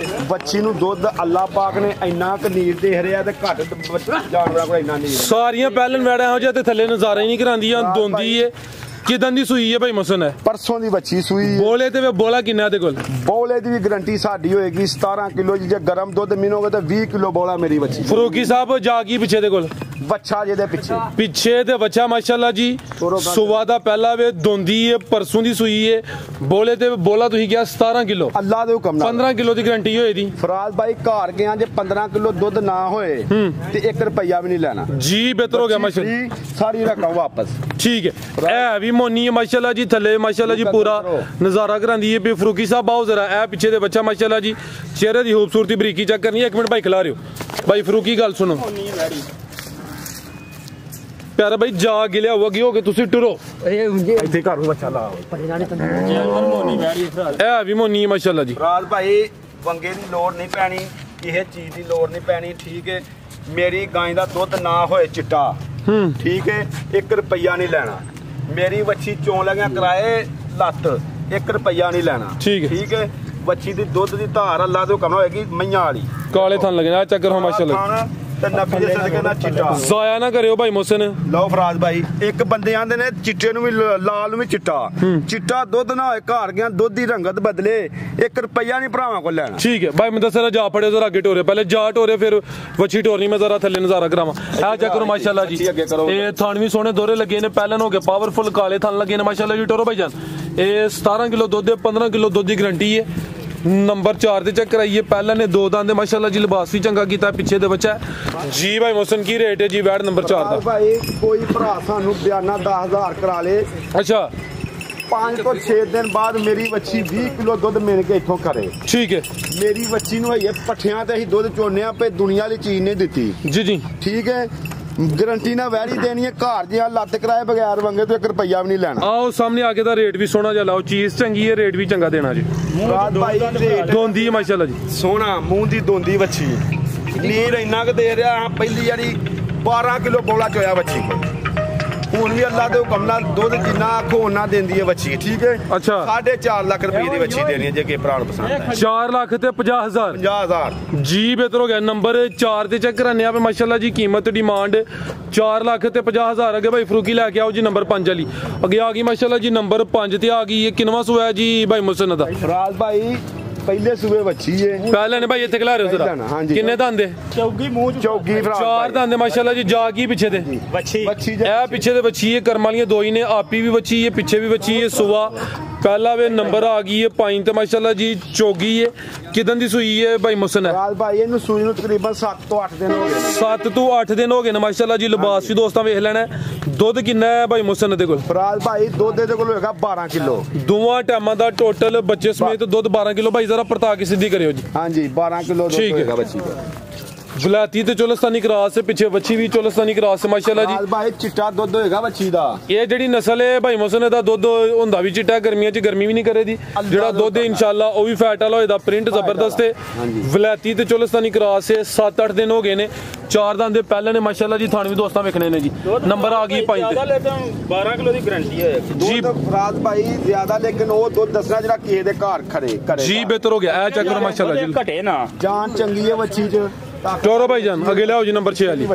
ਬੱਚੀ ਨੂੰ ਦੁੱਧ ਅੱਲਾ ਪਾਕ ਨੇ ਇੰਨਾ ਕਨੀਰ ਦੇ ਹਰਿਆ ਤੇ ਘੱਟ ਜਾਨਵਰਾਂ ਕੋਲ ਇੰਨਾ ਨਹੀਂ ਸਾਰੀਆਂ ਪਹਿਲਾਂ ਵੈੜਾ ਇਹੋ ਜਿਹਾ ਤੇ ਥੱਲੇ ਨਜ਼ਾਰਾ ਹੀ ਨਹੀਂ ਕਰਾਂਦੀਆਂ ਦੋਂਦੀ ਏ ਕਿਦਾਂ ਦੀ ਸੂਈ ਹੈ ਭਾਈ ਮੁਹਸਨ ਹੈ ਪਰਸੋਂ ਦੀ ਬੱਚੀ ਸੂਈ ਬੋਲੇ ਤੇ ਬੋਲਾ ਕਿੰਨਾ ਦੇ ਕੋਲ ਬੋਲੇ ਦੀ ਵੀ ਗਾਰੰਟੀ ਸਾਡੀ ਹੋਏਗੀ 17 ਕਿਲੋ ਜੇ ਗਰਮ ਦੁੱਧ ਮਿਨੋਗੇ ਤਾਂ 20 ਕਿਲੋ ਬੋਲਾ ਮੇਰੀ ਬੱਚੀ ਫਰੂਕੀ ਸਾਹਿਬ ਜਾ ਕੀ ਪਿੱਛੇ ਦੇ ਕੋਲ ਬੱਚਾ ਜਿਹਦੇ ਪਿੱਛੇ ਤੇ ਬੱਚਾ ਮਾਸ਼ਾਅੱਲਾ ਜੀ ਸੁਬਾ ਦਾ ਪਹਿਲਾ ਵੇ ਦੋਂਦੀ ਏ ਪਰਸੋਂ ਦੀ ਸੂਈ ਏ ਬੋਲੇ ਤੇ ਬੋਲਾ ਤੁਸੀਂ ਕਿਹਾ 17 ਕਿਲੋ ਅੱਲਾ ਦੇ ਹੁਕਮ ਨਾਲ 15 ਕਿਲੋ ਦੀ ਗਾਰੰਟੀ ਹੋਏ ਦੀ ਫਰਾਜ਼ ਭਾਈ ਘਰ ਗਿਆ ਜੇ 15 ਕਿਲੋ ਦੁੱਧ ਨਾ ਹੋਏ ਤੇ 1 ਰੁਪਈਆ ਵੀ ਨਹੀਂ ਲੈਣਾ ਜੀ ਬਿਹਤਰ ਹੋ ਗਿਆ ਮਾਸ਼ਾਅੱਲਾ ਸਾਰੀ ਰਕਮ ਵਾਪਸ ਠੀਕ ਹੈ ਇਹ ਵੀ ਮੋਨੀ ਹੈ ਮਾਸ਼ਾਅੱਲਾ ਜੀ ਥੱਲੇ ਮਾਸ਼ਾਅੱਲਾ ਜੀ ਪੂਰਾ ਨਜ਼ਾਰਾ ਕਰਾਂਦੀ ਹੈ ਫਰੂਕੀ ਸਾਹਿਬ ਆਓ ਜ਼ਰਾ ਇਹ ਪਿੱਛੇ ਦੇ ਬੱਚਾ ਮਾਸ਼ਾਅੱਲਾ ਜੀ ਚਿਹਰੇ ਦੀ ਖੂਬਸੂਰਤੀ ਬਰੀਕੀ ਚੈੱਕ ਕਰਨੀ ਹੈ 1 ਮਿੰਟ ਭਾਈ ਖਿਲਾ ਰਿਓ ਭਾਈ ਫਰੂਕੀ ਗੱਲ ਸੁਣੋ ਪਿਆਰਾ ਬਾਈ ਜਾ ਅੱਗੇ ਲਿਆਓ, ਅੱਗੇ ਹੋ ਕੇ ਤੁਸੀਂ ਟੁਰੋ। ਇੱਥੇ ਘਰ ਨੂੰ ਬੱਚਾ ਲਾ ਇਹ ਵੀ ਮੋਨੀ ਮਾਸ਼ਾਅੱਲਾ ਜੀ। ਰਾਜ ਭਾਈ ਵੰਗੇ ਦੀ ਲੋੜ ਨਹੀਂ ਪੈਣੀ, ਕਿਸੇ ਚੀਜ਼ ਦੀ ਲੋੜ ਨਹੀਂ ਪੈਣੀ, ਠੀਕ ਹੈ। ਮੇਰੀ ਗਾਂ ਦਾ ਦੁੱਧ ਨਾ ਹੋਏ ਚਿੱਟਾ, ਠੀਕ ਹੈ, 1 ਰੁਪਈਆ ਨਹੀਂ ਲੈਣਾ। ਮੇਰੀ ਵੱਛੀ ਚੋਂ ਲਗਿਆ ਕਿਰਾਏ ਲੱਤ, 1 ਰੁਪਈਆ ਨਹੀਂ ਲੈਣਾ, ਠੀਕ ਹੈ। ਵੱਛੀ ਦੀ ਦੁੱਧ ਦੀ ਧਾਰ ਅੱਲਾ ਤੋਂ ਕਮ ਹੋਏਗੀ ਮਈਆਂ ਵਾਲੀ, ਕਾਲੇ ਥਣ ਲਗੇ ਨਾ ਚੱਕਰ ਹੋ ਮਾਸ਼ਾਅੱਲਾ ਤੇ ਨਬੀ ਦੇ ਸਦਕੇ ਨਾਲ ਚਿੱਟਾ ਜ਼ਾਇਆ ਨਾ ਕਰਿਓ ਭਾਈ ਮੁਹਸਿਨ। ਲਓ ਫਰਾਜ਼ ਭਾਈ, ਇੱਕ ਬੰਦੇ ਆਂਦੇ ਨੇ ਚਿੱਟੇ ਨੂੰ ਵੀ ਲਾਲ ਨੂੰ ਵੀ ਚਿੱਟਾ ਦੁੱਧ ਨਾ ਹੋਏ ਘਰ ਗਿਆ, ਦੁੱਧ ਦੀ ਰੰਗਤ ਬਦਲੇ, 1 ਰੁਪਈਆ ਨਹੀਂ ਭਰਾਵਾਂ ਕੋਲ ਲੈਣਾ, ਠੀਕ ਹੈ। ਭਾਈ ਮੈਂ ਦੱਸਣਾ ਜਾ ਫੜਿਓ ਜ਼ਰਾ ਅੱਗੇ ਟੋਰੇ, ਪਹਿਲੇ ਜਾ ਟੋਰੇ ਫਿਰ ਵੱਛੀ ਟੋਰਨੀ, ਮੈਂ ਜ਼ਰਾ ਥੱਲੇ ਨਜ਼ਾਰਾ ਕਰਾਵਾਂ। ਇਹ ਚੈੱਕ ਕਰੋ ਮਾਸ਼ਾਅੱਲਾ ਜੀ, ਇਹ ਥਣ ਵੀ ਸੋਹਣੇ ਦੋਰੇ ਲੱਗੇ ਨੇ, ਪਹਿਲਨ ਹੋ ਗਏ ਪਾਵਰਫੁਲ ਕਾਲੇ ਥਣ ਲੱਗੇ ਨੇ ਮਾਸ਼ਾਅੱਲਾ ਜੀ। ਟੋਰੋ ਭਾਈ ਜਾਨ, ਇਹ 17 ਕਿਲੋ ਦੁੱਧ, 15 ਕਿਲੋ ਦੁੱਧ ਦੀ ਗਰੰਟੀ ਹੈ। ਨੰਬਰ 4 ਤੇ ਚੈੱਕ ਕਰਾਈਏ, ਪਹਿਲਾਂ ਨੇ 2 ਦੰਦ ਮਾਸ਼ਾਅੱਲਾ ਜੀ, ਲਿਬਾਸ ਵੀ ਚੰਗਾ ਕੀਤਾ, ਪਿੱਛੇ ਦੇ ਬੱਚਾ ਜੀ। ਭਾਈ ਮੁਹਸਿਨ ਕੀ ਰੇਟ ਹੈ ਜੀ ਵੈਟ ਨੰਬਰ 4 ਦਾ? ਭਾਈ ਕੋਈ ਭਰਾ ਸਾਨੂੰ ਬਿਆਨਾ 10,000 ਕਰਾ ਲੇ, ਅੱਛਾ 5 ਤੋਂ 6 ਦਿਨ ਬਾਅਦ ਮੇਰੀ ਵੱਛੀ 20 ਕਿਲੋ ਦੁੱਧ ਮਿਲ ਕੇ ਇੱਥੋਂ ਕਰੇ, ਠੀਕ ਹੈ। ਮੇਰੀ ਵੱਛੀ ਨੂੰ ਹੈ ਪੱਠਿਆਂ ਤੇ ਅਸੀਂ ਦੁੱਧ ਚੋਨੇ ਆ, ਪੇ ਦੁਨੀਆ ਵਾਲੀ ਚੀਜ਼ ਨਹੀਂ ਦਿੱਤੀ ਜੀ, ਠੀਕ ਹੈ। ਗਰੰਟੀ ਨਾਲ ਵੈਰੀ ਦੇਣੀ ਹੈ, ਘਰ ਜਿਹਾ ਲੱਤ ਕਰਾਏ ਬਗੈਰ ਵੰਗੇ ਤੋਂ 1 ਰੁਪਈਆ ਵੀ ਨਹੀਂ ਲੈਣਾ। ਆਓ ਸਾਹਮਣੇ ਆ ਕੇ ਦਾ ਰੇਟ ਵੀ ਸੋਹਣਾ ਜਿਹਾ ਲਾਓ, ਚੀਜ਼ ਚੰਗੀ ਹੈ, ਰੇਟ ਵੀ ਚੰਗਾ ਦੇਣਾ ਜੀ। ਦੋਂਦੀ ਹੈ ਮਾਸ਼ਾਅੱਲਾ ਜੀ, ਸੋਹਣਾ ਮੂੰਹ ਦੀ ਦੋਂਦੀ ਵੱਛੀ, ਨੀਰ ਇੰਨਾ ਕੁ ਦੇ ਰਿਹਾ। ਪਹਿਲੀ ਜਿਹੜੀ 12 ਕਿਲੋ ਬੋਲਾ ਚੋਇਆ ਵੱਛੀ ਕੋਲ, ਹੁਣ ਵੀ ਅੱਲਾ ਦੇ ਹੁਕਮ ਨਾਲ ਦੁੱਧ ਜਿੰਨਾ ਆਖੋ ਉਹਨਾਂ ਦਿੰਦੀ ਹੈ ਵੱਛੀ, ਠੀਕ ਹੈ। ਅੱਛਾ 4.5 ਲੱਖ ਰੁਪਏ ਦੀ ਵੱਛੀ ਦੇਣੀ ਹੈ ਜੇ ਕਿ ਭਰਾ ਨੂੰ ਪਸੰਦ ਹੈ। 4 ਲੱਖ ਤੇ 50,000 50,000 ਜੀ ਬਿਹਤਰ ਹੋ ਗਿਆ। ਨੰਬਰ 4 ਤੇ ਚੈੱਕ ਕਰਾਨੇ ਆ ਮਾਸ਼ਾਅੱਲਾ ਜੀ, ਕੀਮਤ ਡਿਮਾਂਡ 4 ਲੱਖ ਤੇ 50,000। ਅੱਗੇ ਭਾਈ ਫਰੂਕੀ ਲੈ ਕੇ ਆਓ ਜੀ ਨੰਬਰ 5 ਵਾਲੀ, ਅੱਗੇ ਆ ਗਈ ਮਾਸ਼ਾਅੱਲਾ ਜੀ ਨੰਬਰ 5 ਤੇ ਆ ਗਈ। ਇਹ ਕਿੰਨਵਾਂ ਸੂਆ ਹੈ ਜੀ ਭਾਈ ਮੁਹਸਿਨ ਦਾ? ਫਰਾਜ਼ ਭਾਈ ਪਹਿਲੇ ਸੂਏ ਵੱਛੀ ਹੈ, ਪਹਿਲੇ ਨੇ ਭਾਈ ਇੱਥੇ ਖਿਲਾ ਰਹੇ ਹੋ ਜ਼ਰਾ, ਕਿੰਨੇ ਦੰਦ? ਚੌਗੀ ਮੂੰਹ ਚੌਗੀ ਫਰਾਜ਼ 4 ਦੰਦ ਮਾਸ਼ਾਅੱਲਾ ਜੀ। ਜਾ ਕੀ ਪਿੱਛੇ ਦੇ ਵੱਛੀ, ਇਹ ਪਿੱਛੇ ਦੇ ਵੱਛੀ ਹੈ, ਕਰਮ ਵਾਲੀਆਂ 2 ਹੀ ਨੇ, ਆਪੀ ਵੀ ਵੱਛੀ ਹੈ, ਪਿੱਛੇ ਵੀ ਵੱਛੀ ਹੈ। ਸੂਆ ਪਹਿਲਾ ਵੇ ਨੰਬਰ ਆ ਗਈ ਹੈ 5 ਤੇ ਮਾਸ਼ਾਅੱਲਾ ਜੀ ਚੌਗੀ ਹੈ। ਕਿਦਨ ਦੀ ਸੂਈ ਹੈ ਭਾਈ ਮੁਹਸਿਨ? ਫਰਾਜ਼ ਭਾਈ ਇਹਨੂੰ ਸੂਈ ਨੂੰ ਤਕਰੀਬਨ 7 ਤੋਂ 8 ਦਿਨ ਹੋ ਗਏ, 7 ਤੋਂ 8 ਦਿਨ ਹੋ ਗਏ ਨੇ ਮਾਸ਼ਾਅੱਲਾ ਜੀ। ਲਿਬਾਸ ਵੀ ਦੋਸਤਾਂ ਵੇਖ ਲੈਣਾ। ਦੁੱਧ ਕਿੰਨਾ ਹੈ ਭਾਈ ਮੁਹਸਿਨ ਦੇ ਕੋਲ? ਫਰਾਜ਼ ਭਾਈ ਦੁੱਧ ਦੇ ਕੋਲ ਹੋਏਗਾ 12 ਕਿਲੋ, ਦੋਵਾਂ ਟਾਈਮਾਂ ਦਾ ਟੋਟਲ ਬੱਚੇ ਸਮੇਤ ਦੁੱਧ 12 ਕਿਲੋ। ਭਾਈ ਜ਼ਰਾ ਪਰਤਾ ਕੇ ਸਿੱਧੀ ਕਰਿਓ ਜੀ। ਹਾਂਜੀ 12 ਕਿਲੋ ਦੁੱਧ ਹੋਏਗਾ ਬੱਚੀ ਦਾ। ਗੁਲਾਤੀ ਤੇ ਚੋਲਸਤਾਨੀ ਕਰਾਸ ਹੈ, ਪਿੱਛੇ ਵੱਛੀ ਵੀ ਚੋਲਸਤਾਨੀ ਕਰਾਸ ਹੈ ਮਾਸ਼ਾਅੱਲਾ ਜੀ। ਭਾਈ ਚਿੱਟਾ ਦੁੱਧ ਹੋਏਗਾ ਵੱਛੀ ਦਾ। ਇਹ ਜਿਹੜੀ ਨਸਲ ਹੈ ਭਾਈ ਮੁਹਸਿਨ ਦਾ ਦੁੱਧ ਹੁੰਦਾ ਵੀ ਚਿੱਟਾ, ਗਰਮੀਆਂ 'ਚ ਗਰਮੀ ਵੀ ਨਹੀਂ ਕਰੇਦੀ। ਜਿਹੜਾ ਦੁੱਧ ਹੈ ਇਨਸ਼ਾਅੱਲਾ ਉਹ ਵੀ ਫੈਟ ਵਾਲਾ ਹੋਏਦਾ, ਪ੍ਰਿੰਟ ਜ਼ਬਰਦਸਤ ਹੈ। ਗੁਲਾਤੀ ਤੇ ਚੋਲਸਤਾਨੀ ਕਰਾਸ ਹੈ, 7-8 ਦਿਨ ਹੋ ਗਏ ਨੇ। 4 ਦੰਦ ਦੇ ਪਹਿਲੇ ਨੇ ਮਾਸ਼ਾਅੱਲਾ ਜੀ, ਥਾਣ ਵੀ ਦੋਸਤਾਂ ਵੇਖਣੇ ਨੇ ਜੀ। ਨੰਬਰ ਆ ਗਈ 5 ਤੇ 12 ਕਿਲੋ ਦੀ ਗਾਰੰਟੀ ਹੈ ਜੀ। ਫਰਾਜ਼ ਭਾਈ ਜ਼ਿਆਦਾ, ਲੇਕਿਨ ਉਹ ਦੁੱਧ ਦੱਸਣਾ ਜਿਹੜਾ ਕਿਸੇ ਦੇ ਘਰ ਖੜੇ ਜੀ ਬਿਹਤਰ ਹੋ ਗਿਆ। ਇਹ ਚੈੱਕ ਕਰੋ ਮਾਸ਼ਾਅੱਲਾ ਜੀ, ਘਟੇ ਨਾ, ਜਾਨ ਚੰਗੀ ਹੈ ਵੱਛੀ 'ਚ। ਟੋਰੋ ਭਾਈ ਜਾਨ ਅੱਗੇ ਲਿਆਓ ਜੀ ਨੰਬਰ 6 ਵਾਲੀ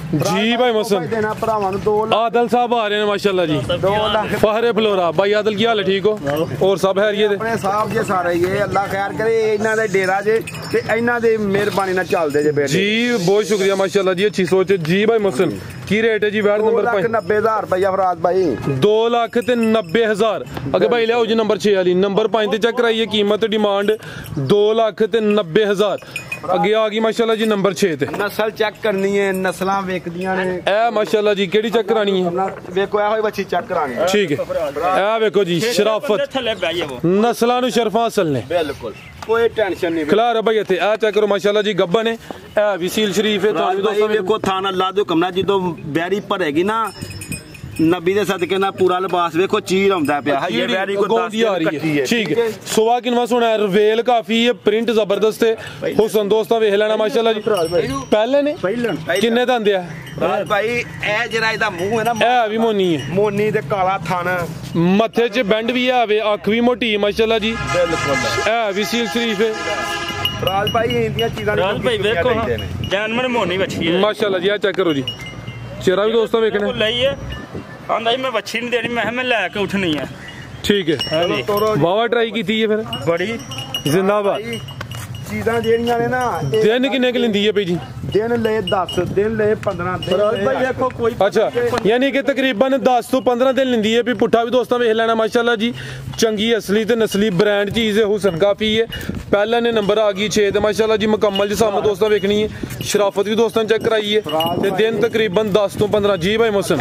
ਜੀ। ਭਾਈ ਮੁਹਸਿਨ ਦੇਣਾ ਭਰਾਵਾਂ ਨੂੰ 2 ਲੱਖ। ਆਦਲ ਸਾਹਿਬ ਆ ਰਹੇ ਨੇ ਮਾਸ਼ਾਅੱਲਾ ਜੀ, 2 ਲੱਖ ਫਹਰੇ ਫਲੋਰਾ। ਭਾਈ ਆਦਲ ਕੀ ਹਾਲ ਹੈ? ਠੀਕ ਹੋ? ਹੋਰ ਸਭ ਹੈਰੀਏ ਦੇ? ਆਪਣੇ ਸਾਹਿਬ ਜੇ ਸਾਰੇ ਇਹ ਅੱਲਾ ਖੈਰ ਕਰੇ, ਇਹਨਾਂ ਦੇ ਡੇਰਾ ਜੇ ਤੇ ਇਹਨਾਂ ਦੀ ਮਿਹਰਬਾਨੀ ਨਾਲ ਚੱਲਦੇ ਜੇ ਬੇਟੇ ਜੀ। ਬਹੁਤ ਸ਼ੁਕਰੀਆ ਮਾਸ਼ਾਅੱਲਾ ਜੀ, ਅੱਛੀ ਸੋਚ ਜੀ। ਭਾਈ ਮੁਹਸਿਨ ਕੀ ਰੇਟ ਹੈ ਜੀ ਵੈਟ ਨੰਬਰ 5? 2,90,000 ਰੁਪਇਆ ਫਰਾਜ਼ ਭਾਈ। 2,90,000। ਅੱਗੇ ਭਾਈ ਲਿਆਓ ਜੀ ਨੰਬਰ 6 ਵਾਲੀ, ਨੰਬਰ 5 ਤੇ ਚੈੱਕ ਕਰਾਈਏ, ਕੀਮਤ ਡਿਮਾਂਡ 2,90,000। ਅੱਗੇ ਆ ਗਈ ਮਾਸ਼ਾਅੱਲਾ ਜੀ ਨੰਬਰ 6 ਤੇ। ਨਸਲ ਚੈੱਕ ਕਰਨੀ ਹੈ, ਨਸਲਾਂ ਵੇਖਦੀਆਂ ਨੇ ਇਹ ਮਾਸ਼ਾਅੱਲਾ ਜੀ। ਕਿਹੜੀ ਚੈੱਕ ਕਰਾਣੀ ਹੈ? ਵੇਖੋ ਇਹੋ ਹੀ ਬੱਚੀ ਚੈੱਕ ਕਰਾਣੀ ਹੈ, ਠੀਕ ਹੈ। ਇਹ ਵੇਖੋ ਜੀ, ਸ਼ਰਾਫਤ ਨਸਲਾਂ ਨੂੰ ਸ਼ਰਫਾਂ ਅਸਲ ਨੇ, ਬਿਲਕੁਲ ਕੋਈ ਟੈਨਸ਼ਨ ਨਹੀਂ। ਖਿਲਾਰ ਭਾਈ ਇੱਥੇ ਆ ਚੈੱਕ ਕਰੋ ਮਾਸ਼ਾਅੱਲਾ ਜੀ, ਗੱਬਾ ਨੇ। ਇਹ ਵੀ ਸੀਲ ਸ਼ਰੀਫ ਹੈ। ਤੁਹਾਨੂੰ ਦੋਸਤੋ ਵੇਖੋ ਥਾਨ ਅੱਲਾ ਦੇ ਹੁਕਮ ਨਾਲ ਜਦੋਂ ਬੈਰੀ ਭਰੇਗੀ ਨਾ, ਨਬੀ ਦੇ ਸਦਕੇ ਨਾਲ ਪੂਰਾ ਲਿਬਾਸ ਵੇਖੋ ਚੀਰ ਆਉਂਦਾ ਪਿਆ ਹੈ। ਇਹ ਵੈਰੀ ਕੋ 10 ਆ ਰਹੀ ਹੈ, ਠੀਕ ਹੈ। ਸੁਵਾ ਕਿਨਵਾ ਸੋਹਣਾ ਹੈ, ਰਵੇਲ ਕਾਫੀ ਹੈ, ਪ੍ਰਿੰਟ ਜ਼ਬਰਦਸਤ ਹੈ। ਹੁਸਨ ਦੋਸਤਾਂ ਵੇਖ ਲੈਣਾ ਮਾਸ਼ਾਅੱਲਾ ਜੀ। ਪਹਿਲੇ ਨੇ ਕਿੰਨੇ ਦੰਦ ਆ ਭਾਈ? ਇਹ ਜਿਹੜਾ ਇਹਦਾ ਮੂੰਹ ਹੈ ਨਾ, ਇਹ ਵੀ ਮੋਨੀ ਹੈ, ਮੋਨੀ ਤੇ ਕਾਲਾ ਥਣ, ਮੱਥੇ 'ਚ ਬੈਂਡ ਵੀ ਆਵੇ, ਅੱਖ ਵੀ ਮੋਟੀ ਮਾਸ਼ਾਅੱਲਾ ਜੀ। ਬਿਲਕੁਲ ਇਹ ਵੀ ਸੀਲ ਸ਼ਰੀਫ ਹੈ। ਰਾਜ ਭਾਈ ਇੰਦੀਆਂ ਚੀਜ਼ਾਂ ਰਾਜ ਭਾਈ ਵੇਖੋ ਜਾਨਮਨ ਮੋਨੀ ਵੱਛੀ ਹੈ ਮਾਸ਼ਾਅੱਲਾ ਜੀ। ਆ ਚੈੱਕ ਕਰੋ ਜੀ, ਚਿਹਰਾ ਵੀ ਦੋਸਤਾਂ ਵੇਖਣਾ। ਲਈ ਹੈ ਆਂਦਾ ਜੀ ਮੈਂ ਵੱਛੀ ਨਹੀਂ ਦੇਣੀ, ਮੈਂ ਲੈ ਕੇ ਉੱਠਣੀ ਹੈ। ਠੀਕ ਹੈ, ਵਾਵਾ ਟਰਾਈ ਕੀਤੀ ਹੈ ਫਿਰ ਬੜੀ ਜ਼ਿੰਦਾਬਾਦ। ਚੀਜ਼ਾਂ ਜਿਹੜੀਆਂ ਨੇ ਨਾ, ਦਿਨ ਕਿੰਨੇ ਕੁ ਲੈਂਦੀ ਹੈ ਭਾਈ ਜੀ? ਦਿਨ ਲਏ 10 ਦਿਨ ਲਏ 15 ਦਿਨ ਭਾਈ ਵੇਖੋ ਕੋਈ। ਅੱਛਾ, ਯਾਨੀ ਕਿ ਤਕਰੀਬਨ 10 ਤੋਂ 15 ਦਿਨ ਲੈਂਦੀ ਹੈ। ਵੀ ਪੁੱਠਾ ਵੀ ਦੋਸਤਾਂ ਵੇਖ ਲੈਣਾ ਮਾਸ਼ਾਅੱਲਾ ਜੀ। ਚੰਗੀ ਅਸਲੀ ਤੇ ਨਸਲੀ ਬ੍ਰਾਂਡ ਚੀਜ਼ ਹੈ, ਹੁਸਨ ਕਾਫੀ ਹੈ। ਪਹਿਲਾਂ ਨੇ ਨੰਬਰ ਆ ਗਈ 6 ਤੇ ਮਾਸ਼ਾਅੱਲਾ ਜੀ ਮੁਕੰਮਲ ਜੀ ਸਾਹਮਣੇ ਦੋਸਤਾਂ ਵੇਖਣੀ ਹੈ। ਸ਼ਰਾਫਤ ਵੀ ਦੋਸਤਾਂ ਚੈੱਕ ਕਰਾਈ ਹੈ ਤੇ ਦਿਨ ਤਕਰੀਬਨ 10 ਤੋਂ 15 ਜੀ ਭਾਈ ਮੁਹਸਿਨ।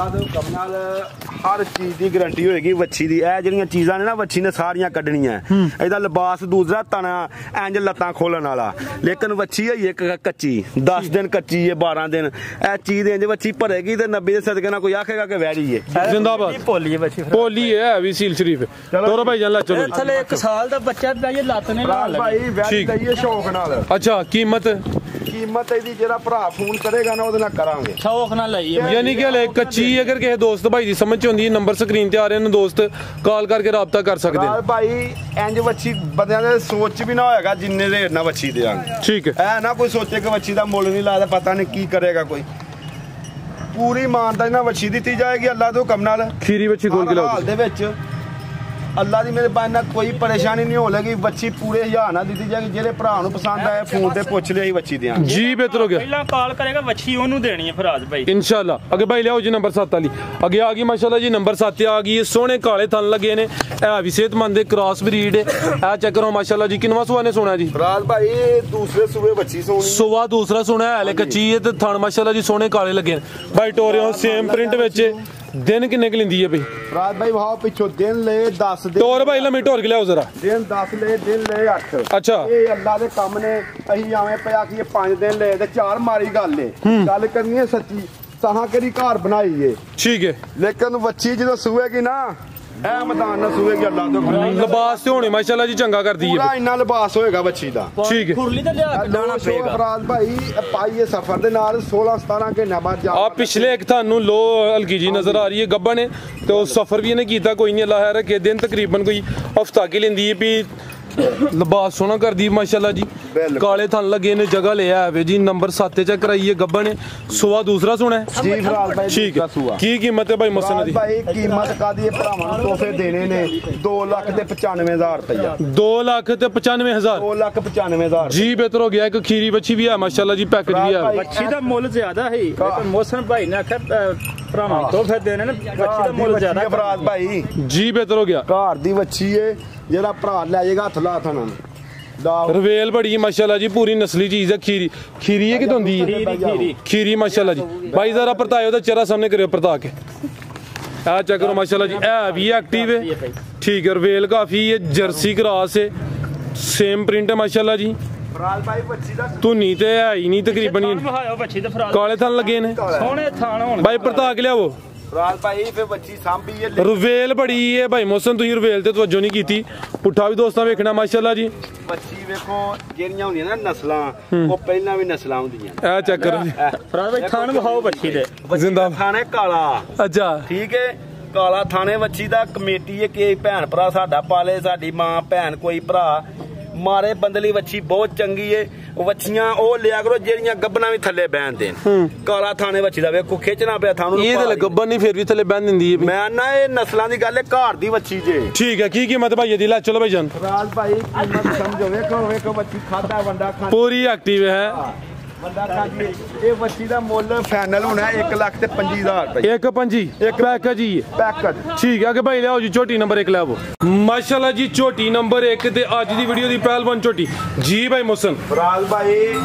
ਹਰ ਚੀਜ਼ ਦੀ ਗਾਰੰਟੀ ਹੋਏਗੀ ਵੱਛੀ ਦੀ। ਇਹ ਜਿਹੜੀਆਂ ਚੀਜ਼ਾਂ ਨੇ ਨਾ ਵੱਛੀ ਨੇ ਸਾਰੀਆਂ ਕੱਢਣੀਆਂ। ਇਹਦਾ ਲਿਬਾਸ ਦੂਸਰਾ ਤਣਾ ਇੰਜ ਲੱਤਾਂ ਖੋਲ ਤੋਲਣ ਵਾਲਾ ਲੇਕਿਨ ਵੱਛੀ ਹੈ ਇੱਕ ਕੱਚੀ 10 ਦਿਨ ਕੱਚੀ ਹੈ 12 ਦਿਨ ਇਹ ਚੀਜ਼ ਇੰਜ ਵੱਛੀ ਭਰੇਗੀ ਤੇ 90 ਦੇ ਸਦਕੇ ਨਾਲ ਕੋਈ ਆਖੇਗਾ ਕਿ ਵੈੜੀ ਹੈ ਜ਼ਿੰਦਾਬਾਦ ਭੋਲੀ ਹੈ ਬੱਚੀ ਭੋਲੀ ਹੈ ਵੀ ਸੀਲ ਸ਼ਰੀਫ ਤੋਰੋ ਭਾਈ ਜਾਨ ਲੈ ਚਲੋ ਥਲੇ 1 ਸਾਲ ਦਾ ਬੱਚਾ ਪਿਆ ਜੇ ਲੱਤ ਨੇ ਲਾ ਲਈ ਭਾਈ ਵੈੜੀ ਲਈਏ ਸ਼ੌਕ ਨਾਲ ਅੱਛਾ ਕੀਮਤ ਇਹਦੀ ਜਿਹੜਾ ਭਰਾ ਫੋਨ ਕਰੇਗਾ ਨਾ ਉਹਦੇ ਨਾਲ ਕਰਾਂਗੇ ਸ਼ੌਕ ਨਾਲ ਲਈ ਯਾਨੀ ਕਿ ਹਲੇ ਕੱਚੀ ਅਗਰ ਕਿਸੇ ਦੋਸਤ ਭਾਈ ਦੀ ਸਮਝ ਚ ਹੁੰਦੀ ਨੰਬਰ ਸਕਰੀਨ ਤੇ ਆ ਰਹੇ ਨੇ ਦੋਸਤ ਕਾਲ ਕਰਕੇ ਰਾਬਤਾ ਕਰ ਸਕਦੇ ਨੇ ਭਾਈ ਇੰਜ ਵੱਛੀ ਬੰਦਿਆਂ ਦੇ ਸੋਚ ਵੀ ਨਾ ਹੋਏਗਾ ਜਿੰਨੇ ਰੇਟ ਨਾਲ ਵੱਛੀ ਦੇਾਂਗੇ ਠੀਕ ਹੈ ਐ ਨਾ ਕੋਈ ਸੋਚੇ ਕਿ ਵੱਛੀ ਦਾ ਮੁੱਲ ਨਹੀਂ ਲਾਦਾ ਪਤਾ ਨਹੀਂ ਕੀ ਕਰੇਗਾ ਕੋਈ ਪੂਰੀ ਇਮਾਨਦਾਰੀ ਨਾਲ ਵੱਛੀ ਦਿੱਤੀ ਜਾਏਗੀ ਅੱਲਾ ਦੇ ਹੁਕਮ ਨਾਲ ਖੀਰੀ ਵੱਛੀ ਖੋਲ ਕੇ ਲਾਓ ਹਾਲ ਦੇ ਵਿੱਚ ਅੱਲਾ ਦੀ ਮਿਹਰਬਾਨੀ ਨਾਲ ਕੋਈ ਪਰੇਸ਼ਾਨੀ ਨਹੀਂ ਹੋਣ ਲੱਗੀ ਵੱਛੀ ਪੂਰੇ 1000 ਨਾਲ ਦਿੱਤੀ ਜਾਏਗੀ ਜਿਹੜੇ ਭਰਾ ਨੂੰ ਪਸੰਦ ਆਏ ਫੋਨ ਤੇ ਪੁੱਛ ਲਿਆ ਹੀ ਵੱਛੀ ਦਿਆਂਗੇ ਜੀ ਬਿਹਤਰ ਹੋ ਗਿਆ ਪਹਿਲਾਂ ਕਾਲ ਕਰੇਗਾ ਵੱਛੀ ਉਹਨੂੰ ਦੇਣੀ ਹੈ ਫਰਾਜ਼ ਭਾਈ इंशाल्लाह अगे भाई लियाओ जी नंबर 7 वाली अगे आ गई माशाल्लाह जी नंबर 7 आ गई सोने काले थन लगे ने ए भी सेहतमंद क्रॉस ब्रीड है ए चेक करो माशाल्लाह जी किनवा सुआ ने सोना जी राज भाई दूसरे सूबे बच्ची सोनी सुवा दूसरा सोना है हले कच्ची है ते थन माशाल्लाह जी सोने काले लगे भाई टोरियो सेम प्रिंट विच दिन किन्ने क लिंदी है भाई राज भाई वहां पिछो दिन ले 10 दिन टोर भाई लमी टोर के लियाओ जरा दिन 10 ले दिन ले 8 अच्छा ਇਹ ਅੱਲਾ ਦੇ ਕੰਮ ਨੇ ਅਸੀਂ ਆਵੇਂ ਪਿਆ ਕਿ ਇਹ 5 ਦਿਨ ਲਏ ਤੇ 4 ਮਾਰੀ ਗੱਲ ਏ ਗੱਲ ਕਰਨੀ ਹੈ ਸੱਚੀ ਸਾਹਾਂ ਕਿਹੜੀ ਘਰ ਬਣਾਈ ਏ ठीक है ਲੇਕਿਨ ਵੱਛੀ ਜਦੋਂ ਸੂਏਗੀ ਨਾ ਇਹ ਮੈਦਾਨ ਨਾਲ ਸੂਏਗੀ ਅੱਲਾ ਦੇ ਹੁਕਮ लिबास ते होने माशाल्लाह जी चंगा कर दी ਪੂਰਾ है ਇੰਨਾ ਲਿਬਾਸ ਹੋਏਗਾ ਵੱਛੀ ਦਾ ठीक है ਖੁਰਲੀ ਤੇ ਲਿਆ ਕੇ ਲਾਣਾ ਪਏਗਾ ਫਰਾਜ਼ ਭਾਈ ਪਾਈਏ ਸਫਰ ਦੇ ਨਾਲ 16 17 ਘੰਟੇ ਬਾਅਦ ਜਾ ਆ ਪਿਛਲੇ ਇੱਕ ਤੁਹਾਨੂੰ ਲੋ ਹਲਕੀ ਜੀ ਨਜ਼ਰ ਆ ਰਹੀ ਹੈ ਗੱਬਾ ਨੇ ਤੇ ਉਹ ਸਫ਼ਰ ਵੀ ਇਹਨੇ ਕੀਤਾ ਕੋਈ ਨਹੀਂ ਅੱਲਾਹ ਰੱਖੇ ਦਿਨ ਤਕਰੀਬਨ ਕੋਈ ਹਫਤਾ ਕੀ ਲੈਂਦੀ ਹੈ ਵੀ ਲਿਬਾਸ ਸੋਹਣਾ ਕਰਦੀ ਮਾਸ਼ਾਅੱਲਾ ਜੀ ਕਾਲੇ ਥਣ ਲੱਗੇ ਨੇ ਜਗ੍ਹਾ ਲਿਆ ਹੈ ਜੀ ਨੰਬਰ 7 ਚੈੱਕ ਕਰਾਈਏ ਗੱਬਾ ਨੇ ਸੁਆ ਦੂਸਰਾ ਸੋਹਣਾ ਹੈ ਜੀ ਫਰਾਜ਼ ਭਾਈ ਠੀਕ ਹੈ ਕੀ ਕੀਮਤ ਹੈ ਭਾਈ ਮਸਨ ਦੀ ਭਾਈ ਕੀਮਤ ਕਾਦੀ ਭਰਾਵਾਂ ਨੂੰ ਤੋਹਫੇ ਦੇਣੇ ਨੇ 2,95,000 ਰੁਪਇਆ 2,95,000 2,95,000 ਜੀ ਬਿਹਤਰ ਹੋ ਗਿਆ ਇੱਕ ਖੀਰੀ ਬੱਚੀ ਵੀ ਹੈ ਮਾਸ਼ਾਅੱਲਾ ਜੀ ਪੈਕੇਜ ਵੀ ਹੈ ਬੱਚੀ ਦਾ ਮੁੱਲ ਜ਼ਿਆਦਾ ਹੈ ਲੇਕਿਨ ਮੋਸਨ ਭਾਈ ਨੇ ਆਖਿਆ ਭਰਾਵਾਂ ਨੂੰ ਤੋਹਫੇ ਦੇਣੇ ਨੇ ਬੱਚੀ ਦਾ ਮੁੱਲ ਜ਼ਿਆਦਾ ਫਰਾਜ਼ ਭਾਈ ਜੀ ਬਿਹਤਰ ਹੋ ਗਿਆ ਘਰ ਦੀ ਵੱਛੀ ਏ ਜਿਹੜਾ ਭਰਾ ਲੈ ਜਾਏਗਾ ਹੱਥ ਲਾ ਥਣਾ ਰਵੇਲ ਬੜੀ ਮਾਸ਼ਾਅੱਲਾ ਜੀ ਪੂਰੀ ਨਸਲੀ ਚੀਜ਼ ਹੈ ਖੀਰੀ ਖੀਰੀ ਹੈ ਕਿਤੋਂ ਦੀ ਹੈ ਖੀਰੀ ਮਾਸ਼ਾਅੱਲਾ ਜੀ ਭਾਈ ਜ਼ਰਾ ਪਰਤਾਇਓ ਤਾਂ ਚਿਹਰਾ ਸਾਹਮਣੇ ਕਰਿਓ ਪਰਤਾ ਕੇ ਆ ਚੈੱਕ ਕਰੋ ਮਾਸ਼ਾਅੱਲਾ ਜੀ ਇਹ ਵੀ ਐਕਟਿਵ ਹੈ ਠੀਕ ਹੈ ਰਵੇਲ ਕਾਫੀ ਹੈ ਜਰਸੀ ਕ੍ਰਾਸ ਹੈ ਸੇਮ ਪ੍ਰਿੰਟ ਹੈ ਮਾਸ਼ਾਅੱਲਾ ਜੀ ਫਰਾਜ਼ ਭਾਈ ਵੱਛੀ ਦਾ ਧੁਨੀ ਤੇ ਹੈ ਹੀ ਨਹੀਂ ਤਕਰੀਬਨ ਵਿਖਾਓ ਬੱਚੀ ਦੇ ਫਰਾਜ਼ ਕਾਲੇ ਥਣ ਲੱਗੇ ਨੇ ਸੋਹਣੇ ਥਾਣ ਹੋਣ ਭਾਈ ਪਰਤਾ ਕੇ ਲਿਆਵੋ ਫਰਾਜ਼ ਭਾਈ ਫੇ ਵੱਛੀ ਸਾਂਭੀ ਏ ਰਵੇਲ ਬੜੀ ਹੈ ਭਾਈ ਮੌਸਮ ਤੁਸੀਂ ਰਵੇਲ ਤੇ ਤਵੱਜੋ ਨਹੀਂ ਕੀਤੀ ਪੁੱਠਾ ਵੀ ਦੋਸਤਾਂ ਵੇਖਣਾ ਮਾਸ਼ਾਅੱਲਾ ਜੀ ਵੱਛੀ ਵੇਖੋ ਜਿਹੜੀਆਂ ਹੁੰਦੀਆਂ ਨਾ ਨਸਲਾਂ ਉਹ ਪਹਿਲਾਂ ਵੀ ਨਸਲਾਂ ਹੁੰਦੀਆਂ ਇਹ ਚੈੱਕ ਕਰੋ ਜੀ ਫਰਾਜ਼ ਭਾਈ ਥਾਣ ਵਿਖਾਓ ਬੱਚੀ ਦੇ ਜ਼ਿੰਦਾ ਥਾਣੇ ਕਾਲਾ ਅੱਛਾ ਠੀਕ ਹੈ ਕਾਲਾ ਥਾਣੇ ਵੱਛੀ ਦਾ ਕਮੇਟੀ ਹੈ ਕਿ ਭੈਣ ਭਰਾ ਸਾਡਾ ਪਾਲੇ ਸਾਡੀ ਮਾਂ ਭੈਣ ਕੋਈ ਭਰਾ ਮਾਰੇ ਬੰਦਲੀ ਵੱਛੀ ਬਹੁਤ ਚੰਗੀ ਏ ਵੱਛੀਆਂ ਉਹ ਲਿਆ ਕਰੋ ਜਿਹੜੀਆਂ ਗੱਬਣਾ ਵੀ ਥੱਲੇ ਬਹਿਣ ਦੇਣ ਕਾਲਾ ਥਾਣੇ ਵੱਛੀ ਦਾ ਵੇਖੋ ਖਿੱਚਣਾ ਪਿਆ ਥਾਣੂ ਇਹ ਤੇ ਗੱਬਨ ਨਹੀਂ ਫਿਰ ਵੀ ਥੱਲੇ ਬੰਨ ਦਿੰਦੀ ਹੈ ਮੈਂ ਨਾ ਇਹ ਨਸਲਾਂ ਦੀ ਗੱਲ ਹੈ ਘਰ ਦੀ ਵੱਛੀ ਜੇ ਠੀਕ ਹੈ ਕੀ ਕੀਮਤ ਭਾਈ ਇਹਦੀ ਲੈ ਚਲੋ ਭਾਈ ਜਾਨ ਰਾਜ ਭਾਈ ਕੀਮਤ ਸਮਝੋ ਵੇਖੋ ਵੱਛੀ ਖਾਦਾ ਵੰਡਾ ਖਾਂਦਾ ਪੂਰੀ ਐਕਟਿਵ ਹੈ ਵੰਡਾ ਖਾਂਦੀ ਇਹ ਵੱਛੀ ਦਾ ਮੁੱਲ ਫਾਈਨਲ ਹੋਣਾ 1,25,000 ਰੁਪਏ ਇੱਕ ਪੰਜੀ ਇੱਕ ਪੈਕੇਜ ਹੀ ਹੈ ਪੈਕੇਜ ਠੀਕ ਹੈ ਕਿ ਭਾਈ ਲਿਆਓ ਜੀ ਝੋਟੀ ਨੰਬਰ 1 ਲਿਆਵੋ ਮਾਸ਼ਾਅੱਲਾ ਜੀ ਝੋਟੀ ਨੰਬਰ 1 ਤੇ ਅੱਜ ਦੀ ਵੀਡੀਓ ਦੀ ਪਹਿਲਵਾਨ ਝੋਟੀ ਜੀ ਭਾਈ ਮੁਸਨ ਰਾਜ ਭਾਈ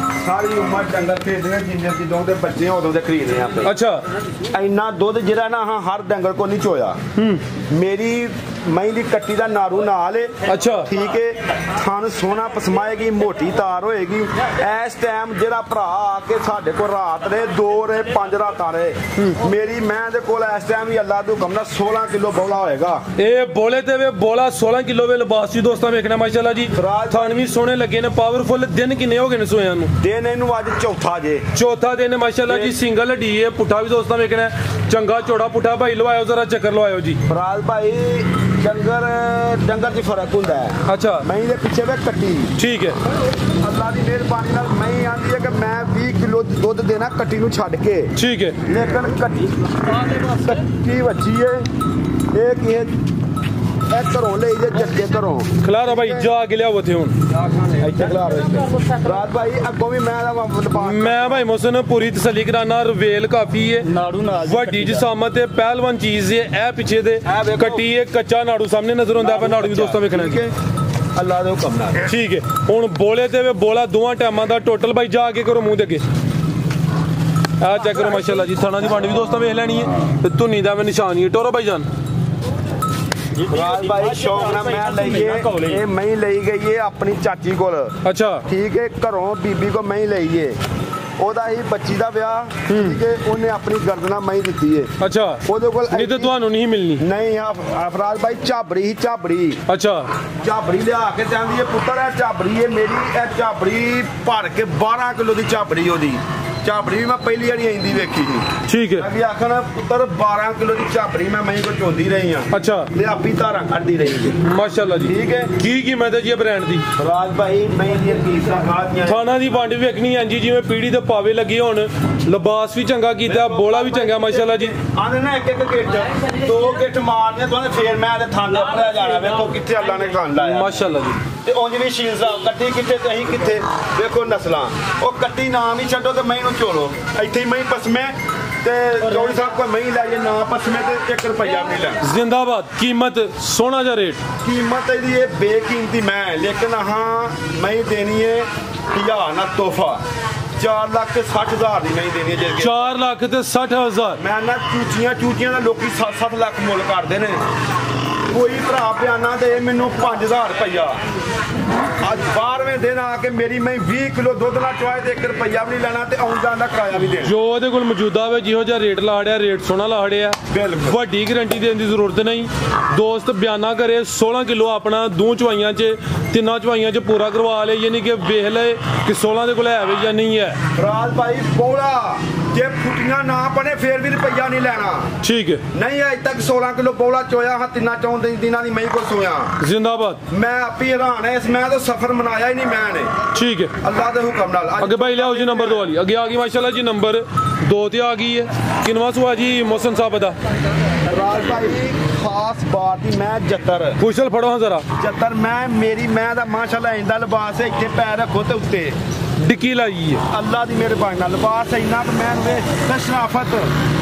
ਸਾਰੀ ਉਮਰ ਡੰਗਰ ਖਰੀਦਦੇ ਜਿੰਨੇ ਜਦੋਂ ਦੇ ਬੱਚੇ ਉਦੋਂ ਦੇ ਖਰੀਦਦੇ ਆਪੇ ਅੱਛਾ ਇੰਨਾ ਦੁੱਧ ਜਿਹੜਾ ਨਾ ਹਰ ਡੰਗਰ ਕੋ ਨਹੀਂ ਚੋਇਆ ਮੇਰੀ ਮਹੀਂ ਦੀ ਕੱਟੀ ਦਾ ਨਾਰੂ ਨਾਲ ਏ ਅੱਛਾ ਠੀਕ ਏ ਥਣ ਸੋਨਾ ਪਸਮਾਏਗੀ ਮੋਟੀ ਤਾਰ ਹੋਏਗੀ ਇਸ ਟਾਈਮ ਜਿਹੜਾ ਭਰਾ ਆ ਕੇ ਸਾਡੇ ਕੋਲ ਰਾਤ ਦੇ 2 ਰੇ 5 ਰਾਤਾਂ ਰਹੇ ਮੇਰੀ ਮੈਂ ਦੇ ਕੋਲ ਇਸ ਟਾਈਮ ਵੀ ਅੱਲਾ ਦੇ ਹੁਕਮ ਨਾਲ 16 ਕਿਲੋ ਬੋਲਾ ਹੋਏਗਾ ਇਹ ਬੋਲੇ ਤੇ ਵੇ ਬੋਲਾ 16 ਕਿਲੋ ਵੇ ਲਿਬਾਸ ਜੀ ਦੋਸਤਾਂ ਵੇਖਣਾ ਮਾਸ਼ਾਅੱਲਾ ਜੀ ਥਣ ਵੀ ਸੋਹਣੇ ਲੱਗੇ ਨੇ ਪਾਵਰਫੁਲ ਦਿਨ ਕਿੰਨੇ ਹੋ ਗਏ ਨੇ ਸੋਇਆਂ ਨੂੰ ਦਿਨ ਇਹਨੂੰ ਅੱਜ ਚੌਥਾ ਜੇ ਚੌਥਾ ਦਿਨ ਮਾਸ਼ਾਅੱਲਾ ਜੀ ਸਿੰਗਲ ਹੱਡੀ ਹੈ ਪੁੱਠਾ ਵੀ ਦੋਸਤਾਂ ਵੇਖਣਾ ਚੰਗਾ ਚੌੜਾ ਪੁੱਠਾ ਭਾਈ ਲਵਾਇਓ ਜ਼ਰਾ ਚੱਕਰ ਲਵਾਇਓ ਜੀ ਫਰਾਜ਼ ਭਾਈ ਡੰਗਰ 'ਚ ਫਰਕ ਹੁੰਦਾ ਹੈ ਅੱਛਾ ਮੈਂ ਦੇ ਪਿੱਛੇ ਵੇ ਕੱਟੀ ਠੀਕ ਹੈ ਅੱਲਾ ਦੀ ਮਿਹਰਬਾਨੀ ਨਾਲ ਮੈਂ ਆਂਦੀ ਹੈ ਕਿ ਮੈਂ 20 ਕਿਲੋ ਦੁੱਧ ਦੇਣਾ ਕੱਟੀ ਨੂੰ ਛੱਡ ਕੇ ਠੀਕ ਹੈ ਲੇਕਿਨ ਕੱਟੀ ਵੱਛੀ ਏ ਇਹ ਕੀ ਹੈ ਇਹ ਘਰੋਂ ਲਈ ਜੇ ਜੱਗੇ ਘਰੋਂ ਖਲਾਰਾ ਭਾਈ ਜਾ ਕੇ ਲਿਆਓ ਇੱਥੇ ਹੁਣ ਇੱਥੇ ਖਲਾ ਰਹੇ ਰਾਤ ਭਾਈ ਅੱਗੋਂ ਵੀ ਮੈਂ ਭਾਈ ਮੁਸਨ ਪੂਰੀ ਤਸੱਲੀ ਕਰਾਨਾ ਰਵੇਲ ਕਾਫੀ ਹੈ ਨਾੜੂ ਨਾਲ ਵੱਡੀ ਜਿਸਾਮਤ ਹੈ ਪਹਿਲਵਾਨ ਚੀਜ਼ ਹੈ ਇਹ ਪਿੱਛੇ ਦੇ ਕੱਟੀ ਹੈ ਕੱਚਾ ਨਾੜੂ ਸਾਹਮਣੇ ਨਜ਼ਰ ਆਉਂਦਾ ਪਰ ਨਾੜੂ ਵੀ ਦੋਸਤਾਂ ਵੇਖਣਾ ਜੀ ਅੱਲਾ ਦੇ ਹੁਕਮ ਨਾਲ ਠੀਕ ਹੈ ਹੁਣ ਬੋਲੇ ਤੇ ਵੇ ਬੋਲਾ ਦੋਵਾਂ ਟਾਈਮਾਂ ਦਾ ਟੋਟਲ ਭਾਈ ਜਾ ਕੇ ਕਰੋ ਮੂੰਹ ਦੇ ਅੱਗੇ ਆ ਚੈੱਕ ਕਰੋ ਮਾਸ਼ਾਅੱਲਾ ਜੀ ਥਾਣਾ ਦੀ ਵੰਡ ਵੀ ਦੋਸਤਾਂ ਵੇਖ ਲੈਣੀ ਹੈ ਤੇ ਧੁਨੀ ਦਾ ਵੀ ਨਿਸ਼ਾਨ ਹੀ ਹੈ ਟੋਰੋ ਭਾਈ ਜਾਨ ਰਾਜ ਭਾਈ ਸ਼ੌਕ ਨਾਲ ਮੈਂ ਲਈਏ ਇਹ ਮੈਂ ਲਈ ਗਈ ਏ ਆਪਣੀ ਚਾਚੀ ਕੋਲ ਅੱਛਾ ਠੀਕ ਹੈ ਘਰੋਂ ਬੀਬੀ ਕੋ ਮੈਂ ਲਈਏ ਉਹਦਾ ਹੀ ਬੱਚੀ ਦਾ ਵਿਆਹ ਠੀਕ ਹੈ ਉਹਨੇ ਆਪਣੀ ਗਰਦਨਾ ਮੈਂ ਦਿੱਤੀ ਏ ਅੱਛਾ ਉਹਦੇ ਕੋਲ ਨਹੀਂ ਤੇ ਤੁਹਾਨੂੰ ਨਹੀਂ ਮਿਲਣੀ ਨਹੀਂ ਅਫਰਾਜ ਭਾਈ ਝਾਬੜੀ ਹੀ ਝਾਬੜੀ ਅੱਛਾ ਝਾਬੜੀ ਲਿਆ ਕੇ ਜਾਂਦੀ ਏ ਪੁੱਤਰ ਇਹ ਝਾਬੜੀ ਏ ਮੇਰੀ ਇਹ ਝਾਬੜੀ ਭਰ ਕੇ 12 ਕਿਲੋ ਦੀ ਝਾਬੜੀ ਉਹਦੀ ਝਾਬੜੀ ਵੀ ਮੈਂ ਪਹਿਲੀ ਵਾਰੀ ਆਂਦੀ ਵੇਖੀ ਸੀ ਠੀਕ ਹੈ ਮੈਂ ਵੀ ਆਖਣਾ ਪੁੱਤਰ 12 ਕਿਲੋ ਦੀ ਝਾਬੜੀ ਮੈਂ ਕੋ ਚੋਂਦੀ ਰਹੀ ਆ ਅੱਛਾ ਤੇ ਆਪੀ ਧਾਰਾਂ ਕੱਢਦੀ ਰਹੀ ਏ ਮਾਸ਼ਾਅੱਲਾ ਜੀ ਠੀਕ ਹੈ ਕੀ ਕੀਮਤ ਹੈ ਜੀ ਬ੍ਰਾਂਡ ਦੀ ਰਾਜ ਭਾਈ ਮੈਂ ਦੀਆਂ ਕੀਮਤਾਂ ਖਾਦੀਆਂ ਥਾਣਾ ਦੀ ਵੰਡ ਵੇਖਣੀ ਹੈ ਜੀ ਜਿਵੇਂ ਪੀੜੀ ਦੇ ਪਾਵੇ ਲੱਗੇ ਹੋਣ ਲਿਬਾਸ ਵੀ ਚੰਗਾ ਕੀਤਾ ਬੋਲਾ ਵੀ ਚੰਗਾ ਮਾਸ਼ਾਅੱਲਾ ਜੀ ਆਂਦੇ ਨਾ ਇੱਕ ਗਿੱਟ ਦੋ ਗਿੱਟ ਮਾਰਨੇ ਤੁਹਾਨੂੰ ਫੇਰ ਮੈਂ ਤੇ ਥਾਂ ਉੱਪਰ ਜਾਣਾ ਵੇਖੋ ਕਿੱਥੇ ਅੱਲਾ ਨੇ ਖਾਣ ਲਾਇਆ ਮਾਸ਼ਾਅੱਲਾ ਜੀ ਤੇ ਉਂਝ ਵੀ ਸ਼ੀਲ ਸਾਹਿਬ ਕੱਟੀ ਕਿੱਥੇ ਤੇ ਅਸੀਂ ਕਿੱਥੇ ਵੇਖੋ ਨਸਲਾਂ ਉਹ ਕੱਟੀ ਨਾਮ ਹੀ ਛੱਡੋ ਤੇ ਮੈਨੂੰ ਚੋਲੋ ਇੱਥੇ ਹੀ ਮੈਂ ਪਸਮੇ ਤੇ ਚੌੜੀ ਸਾਹਿਬ ਕੋਈ ਮੈਂ ਲੈ ਜੇ ਨਾ ਪਸਮੇ ਤੇ 1 ਰੁਪਿਆ ਨਹੀਂ ਲੈਣਾ ਜ਼ਿੰਦਾਬਾਦ ਕੀਮਤ ਸੋਹਣਾ ਜਿਹਾ ਰੇਟ ਕੀਮਤ ਇਹਦੀ ਇਹ ਬੇਕੀਮਤੀ ਮੈਂ ਲੇਕਿਨ ਹਾਂ ਮੈਂ ਦੇਣੀ ਹੈ 1000 ਨਾ ਤੋਹਫਾ 4,60,000 ਦੀ ਨਹੀਂ ਦੇਣੀ ਜੇ 4 ਲੱਖ ਤੇ 60,000 ਮੈਂ ਨਾ ਚੂਚੀਆਂ ਦਾ ਲੋਕੀ 7-7 ਲੱਖ ਮੁੱਲ ਕਰਦੇ ਨੇ ਕੋਈ ਭਰਾ ਬਿਆਨਾ ਦੇ ਮੈਨੂੰ 5000 ਰੁਪਇਆ ਅੱਜ 12ਵੇਂ ਦਿਨ ਆ ਕੇ ਮੇਰੀ ਮੈਂ 20 ਕਿਲੋ ਦੁੱਧ ਨਾਲ ਚੁਆਏ ਤੇ 1 ਰੁਪਇਆ ਵੀ ਨਹੀਂ ਲੈਣਾ ਤੇ ਆਉਣ ਜਾਣ ਦਾ ਕਿਰਾਇਆ ਵੀ ਦੇਣਾ ਜੋ ਉਹਦੇ ਕੋਲ ਮੌਜੂਦਾ ਵੇ ਜਿਹੋ ਜਿਹਾ ਰੇਟ ਲਾੜਿਆ ਰੇਟ ਸੋਹਣਾ ਲਾੜਿਆ ਬਿਲਕੁਲ ਵੱਡੀ ਗਾਰੰਟੀ ਦੇਣ ਦੀ ਜ਼ਰੂਰਤ ਨਹੀਂ ਦੋਸਤ ਬਿਆਨਾ ਕਰੇ 16 ਕਿਲੋ ਆਪਣਾ ਦੋ ਚਵਾਈਆਂ 'ਚ ਤਿੰਨਾਂ ਚਵਾਈਆਂ 'ਚ ਪੂਰਾ ਕਰਵਾ ਲੇ ਯਾਨੀ ਕਿ ਵੇਖ ਲਏ ਕਿ 16 ਦੇ ਕੋਲ ਹੈ ਵੀ ਜਾਂ ਨਹੀਂ ਹੈ ਰਾਜ ਭਾਈ ਬੋਲਾ ਜੇ ਫੁੱਟੀਆਂ ਨਾ ਬਣੇ ਫੇਰ ਵੀ ਰੁਪਈਆ ਨਹੀਂ ਲੈਣਾ ਠੀਕ ਹੈ ਨਹੀਂ ਅਜੇ ਤੱਕ 16 ਕਿਲੋ ਬੋਲਾ ਚੋਇਆ ਹਾਂ ਤਿੰਨਾਂ ਚੌਂ ਦਿਨਾਂ ਦੀ ਮੈਂ ਕੋ ਸੋਇਆ ਜ਼ਿੰਦਾਬਾਦ ਮੈਂ ਆਪੀ ਹੈਰਾਨ ਐ ਇਸ ਮੈਂ ਤਾਂ ਸਫ਼ਰ ਮਨਾਇਆ ਹੀ ਨਹੀਂ ਮੈਂ ਨੇ ਠੀਕ ਹੈ ਅੱਲਾਹ ਦੇ ਹੁਕਮ ਨਾਲ ਅੱਗੇ ਭਾਈ ਲਿਆਓ ਜੀ ਨੰਬਰ 2 ਵਾਲੀ ਅੱਗੇ ਆ ਗਈ ਮਾਸ਼ਾਅੱਲਾ ਜੀ ਨੰਬਰ 2 ਤੇ ਆ ਗਈ ਹੈ ਕਿਨਵਾ ਸੁਆ ਜੀ ਮੋਹਸਨ ਸਾਹਿਬ ਦਾ ਰਾਜ ਭਾਈ ਖਾਸ ਬਾਤ ਦੀ ਮੈਂ ਜੱਤਰ ਕੁਸ਼ਲ ਫੜੋ ਹਾਂ ਜ਼ਰਾ ਜੱਤਰ ਮੈਂ ਦਾ ਮਾਸ਼ਾਅੱਲਾ ਇੰਦਾ ਲਿਬਾਸ ਹੈ ਇੱਥੇ ਪੈਰ ਰੱਖੋ ਤੇ ਉੱਤੇ ਡਿੱਕੀ ਲਾਈ ਹੈ ਅੱਲਾਹ ਦੀ ਮਿਹਰਬਾਨੀ ਨਾਲ ਲਿਬਾਸ ਇੰਨਾ ਕਿ ਮੈਂ ਵੇ ਤਸ਼ਰਾਫਤ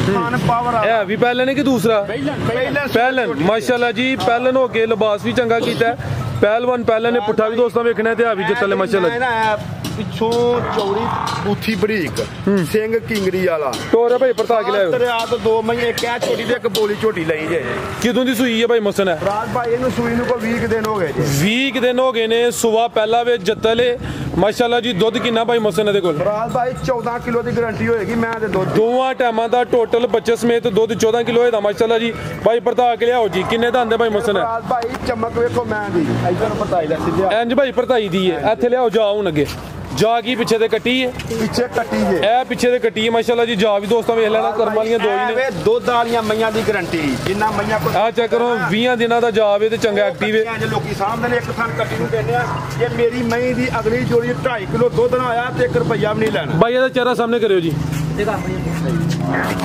ਖਾਨ ਪਾਵਰ ਆ ਇਹ ਵੀ ਪਹਿਲੇ ਨੇ ਕਿ ਦੂਸਰਾ ਪਹਿਲਨ ਮਾਸ਼ਾਅੱਲਾ ਜੀ ਪਹਿਲਨ ਹੋ ਕੇ ਲਿਬਾਸ ਵੀ ਚੰਗਾ ਕੀਤਾ ਪਹਿਲਵਾਨ ਪਹਿਲੇ ਨੇ ਪੁੱਠਾ ਵੀ ਦੋਸਤਾਂ ਵੇਖਣਾ ਤੇ ਆ ਵੀ ਜੱਤਲੇ ਮਾਸ਼ਾਅੱਲਾ ਪਿੱਛੋਂ ਚੌੜੀ ਬੂਥੀ ਬਰੀਕ ਸਿੰਘ ਕਿੰਗਰੀ ਵਾਲਾ ਟੋਰੇ ਭਾਈ ਪਰਤਾ ਕੇ ਲਿਆਓ ਦਰਿਆ ਤੋਂ 2 ਮਹੀਨੇ ਇੱਕ ਆ ਛੋਟੀ ਤੇ ਇੱਕ ਬੋਲੀ ਝੋਟੀ ਲਈ ਜੇ ਕਿਦੋਂ ਦੀ ਸੂਈ ਹੈ ਭਾਈ ਮਸਨ ਹੈ ਰਾਜ ਭਾਈ ਇਹਨੂੰ ਸੂਈ ਨੂੰ ਕੋਈ 20 ਦਿਨ ਹੋ ਗਏ ਜੀ 20 ਦਿਨ ਹੋ ਗਏ ਨੇ ਸੁਬਾ ਪਹਿਲਾ ਵੇ ਜੱਤਲੇ ਮਾਸ਼ਾਅੱਲਾ ਜੀ ਦੁੱਧ ਕਿੰਨਾ ਭਾਈ ਮਸਨ ਦੇ ਕੋਲ ਰਾਜ ਭਾਈ 14 ਕਿਲੋ ਦੀ ਗਾਰੰਟੀ ਹੋਏਗੀ ਮੈਂ ਤੇ ਦੁੱਧ ਦੋਵਾਂ ਟਾਈਮਾਂ ਦਾ ਟੋਟਲ ਬੱਚੇ ਸਮੇਤ ਦੁੱਧ 14 ਕਿਲੋ ਹੋਏਦਾ ਮਾਸ਼ਾਅੱਲਾ ਜੀ ਭਾਈ ਪਰਤਾ ਕੇ ਲਿਆਓ ਜੀ ਕਿੰਨੇ ਦਾ ਆਂਦੇ ਭਾਈ ਮਸਨ ਹੈ ਰਾਜ ਭਾਈ ਚਮਕ ਵੇਖੋ ਮੈਂ ਦੀ ਇਧਰ ਪਰਤਾਈ ਲੈ ਸਿੱਧਾ ਇੰਜ ਭਾਈ ਪਰਤਾਈ ਦੀ ਹੈ ਇੱਥੇ ਲਿਆਓ ਜਾ ਹੁਣ ਅੱਗੇ ਜਾ ਕੀ ਪਿੱਛੇ ਤੇ ਕੱਟੀ ਹੈ ਪਿੱਛੇ ਕੱਟੀ ਜੇ ਇਹ ਪਿੱਛੇ ਤੇ ਕੱਟੀ ਹੈ ਮਾਸ਼ਾਅੱਲਾ ਜੀ ਜਾ ਵੀ ਦੋਸਤਾਂ ਵੇਖ ਲੈਣਾ ਕਰਮ ਵਾਲੀਆਂ ਦੋ ਹੀ ਨੇ ਦੁੱਧ ਵਾਲੀਆਂ ਮਈਆਂ ਦੀ ਗਾਰੰਟੀ ਜਿੰਨਾ ਮਈਆਂ ਕੋਲ ਆ ਚੈੱਕ ਕਰੋ 20 ਦਿਨਾਂ ਦਾ ਜਾਵੇ ਤੇ ਚੰਗਾ ਐਕਟਿਵ ਹੈ ਜੇ ਲੋਕੀ ਸਾਹਮਣੇ ਨੇ ਇੱਕ ਥਾਂ ਕੱਟੀ ਨੂੰ ਕਹਿੰਦੇ ਆ ਜੇ ਮੇਰੀ ਮਈ ਦੀ ਅਗਲੀ ਜੋੜੀ 2.5 ਕਿਲੋ ਦੁੱਧ ਨਾ ਆਇਆ ਤੇ 1 ਰੁਪਈਆ ਵੀ ਨਹੀਂ ਲੈਣਾ ਭਾਈ ਇਹਦਾ ਚਿਹਰਾ ਸਾਹਮਣੇ ਕਰਿਓ ਜੀ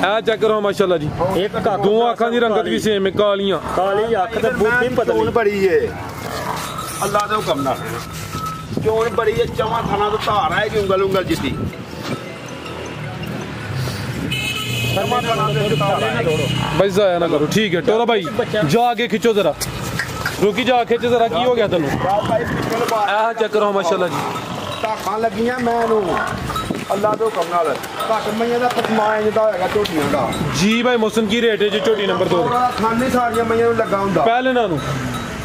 ਆ ਚੈੱਕ ਕਰੋ ਮਾਸ਼ਾਅੱਲਾ ਜੀ ਇੱਕ ਦੋ ਅੱਖਾਂ ਦੀ ਰੰਗਤ ਵੀ ਸੇਮ ਹੈ ਕਾਲੀਆਂ ਕਾਲੀ ਅੱਖ ਤੇ ਬੂਟੀ ਪਤਲੀ ਬੜੀ ਏ ਅੱਲਾਹ ਦੇ ਹੁਕਮ ਨਾਲ ਚੋਣ ਬੜੀ ਏ ਚਵਾਂ ਥਾਣਾ ਤੋਂ ਧਾਰ ਆਏ ਕਿ ਉਂਗਲ ਜਿੱਤੀ ਭਾਈ ਜ਼ਾਇਆ ਨਾ ਕਰੋ ਠੀਕ ਹੈ ਟੋਰਾ ਭਾਈ ਜਾ ਕੇ ਖਿੱਚੋ ਜ਼ਰਾ ਰੁਕੀ ਜਾ ਖਿੱਚ ਜ਼ਰਾ ਕੀ ਹੋ ਗਿਆ ਤੈਨੂੰ ਭਾਈ ਪਿੱਛੇ ਲਵਾ ਆਹ ਚੈੱਕ ਕਰੋ ਮਾਸ਼ਾਅੱਲਾ ਜੀ ਧਾਕਾਂ ਲੱਗੀਆਂ ਮੈਂ ਨੂੰ ਅੱਲਾਹ ਦੇ ਹੁਕਮ ਨਾਲ ਘੱਟ ਮਈਆਂ ਦਾ ਪਸਮਾ ਇੰਜ ਦਾ ਹੋਏਗਾ ਝੋਟੀਆਂ ਦਾ ਜੀ ਭਾਈ ਮੌਸਮ ਕੀ ਰੇਟ ਹੈ ਜੀ ਝੋਟੀ ਨੰਬਰ 2 ਖਾਣੇ ਸਾਰੀਆਂ ਮਈਆਂ ਨੂੰ ਲੱਗਾ ਹੁੰਦਾ ਪਹਿਲੇ ਨਾ ਨੂੰ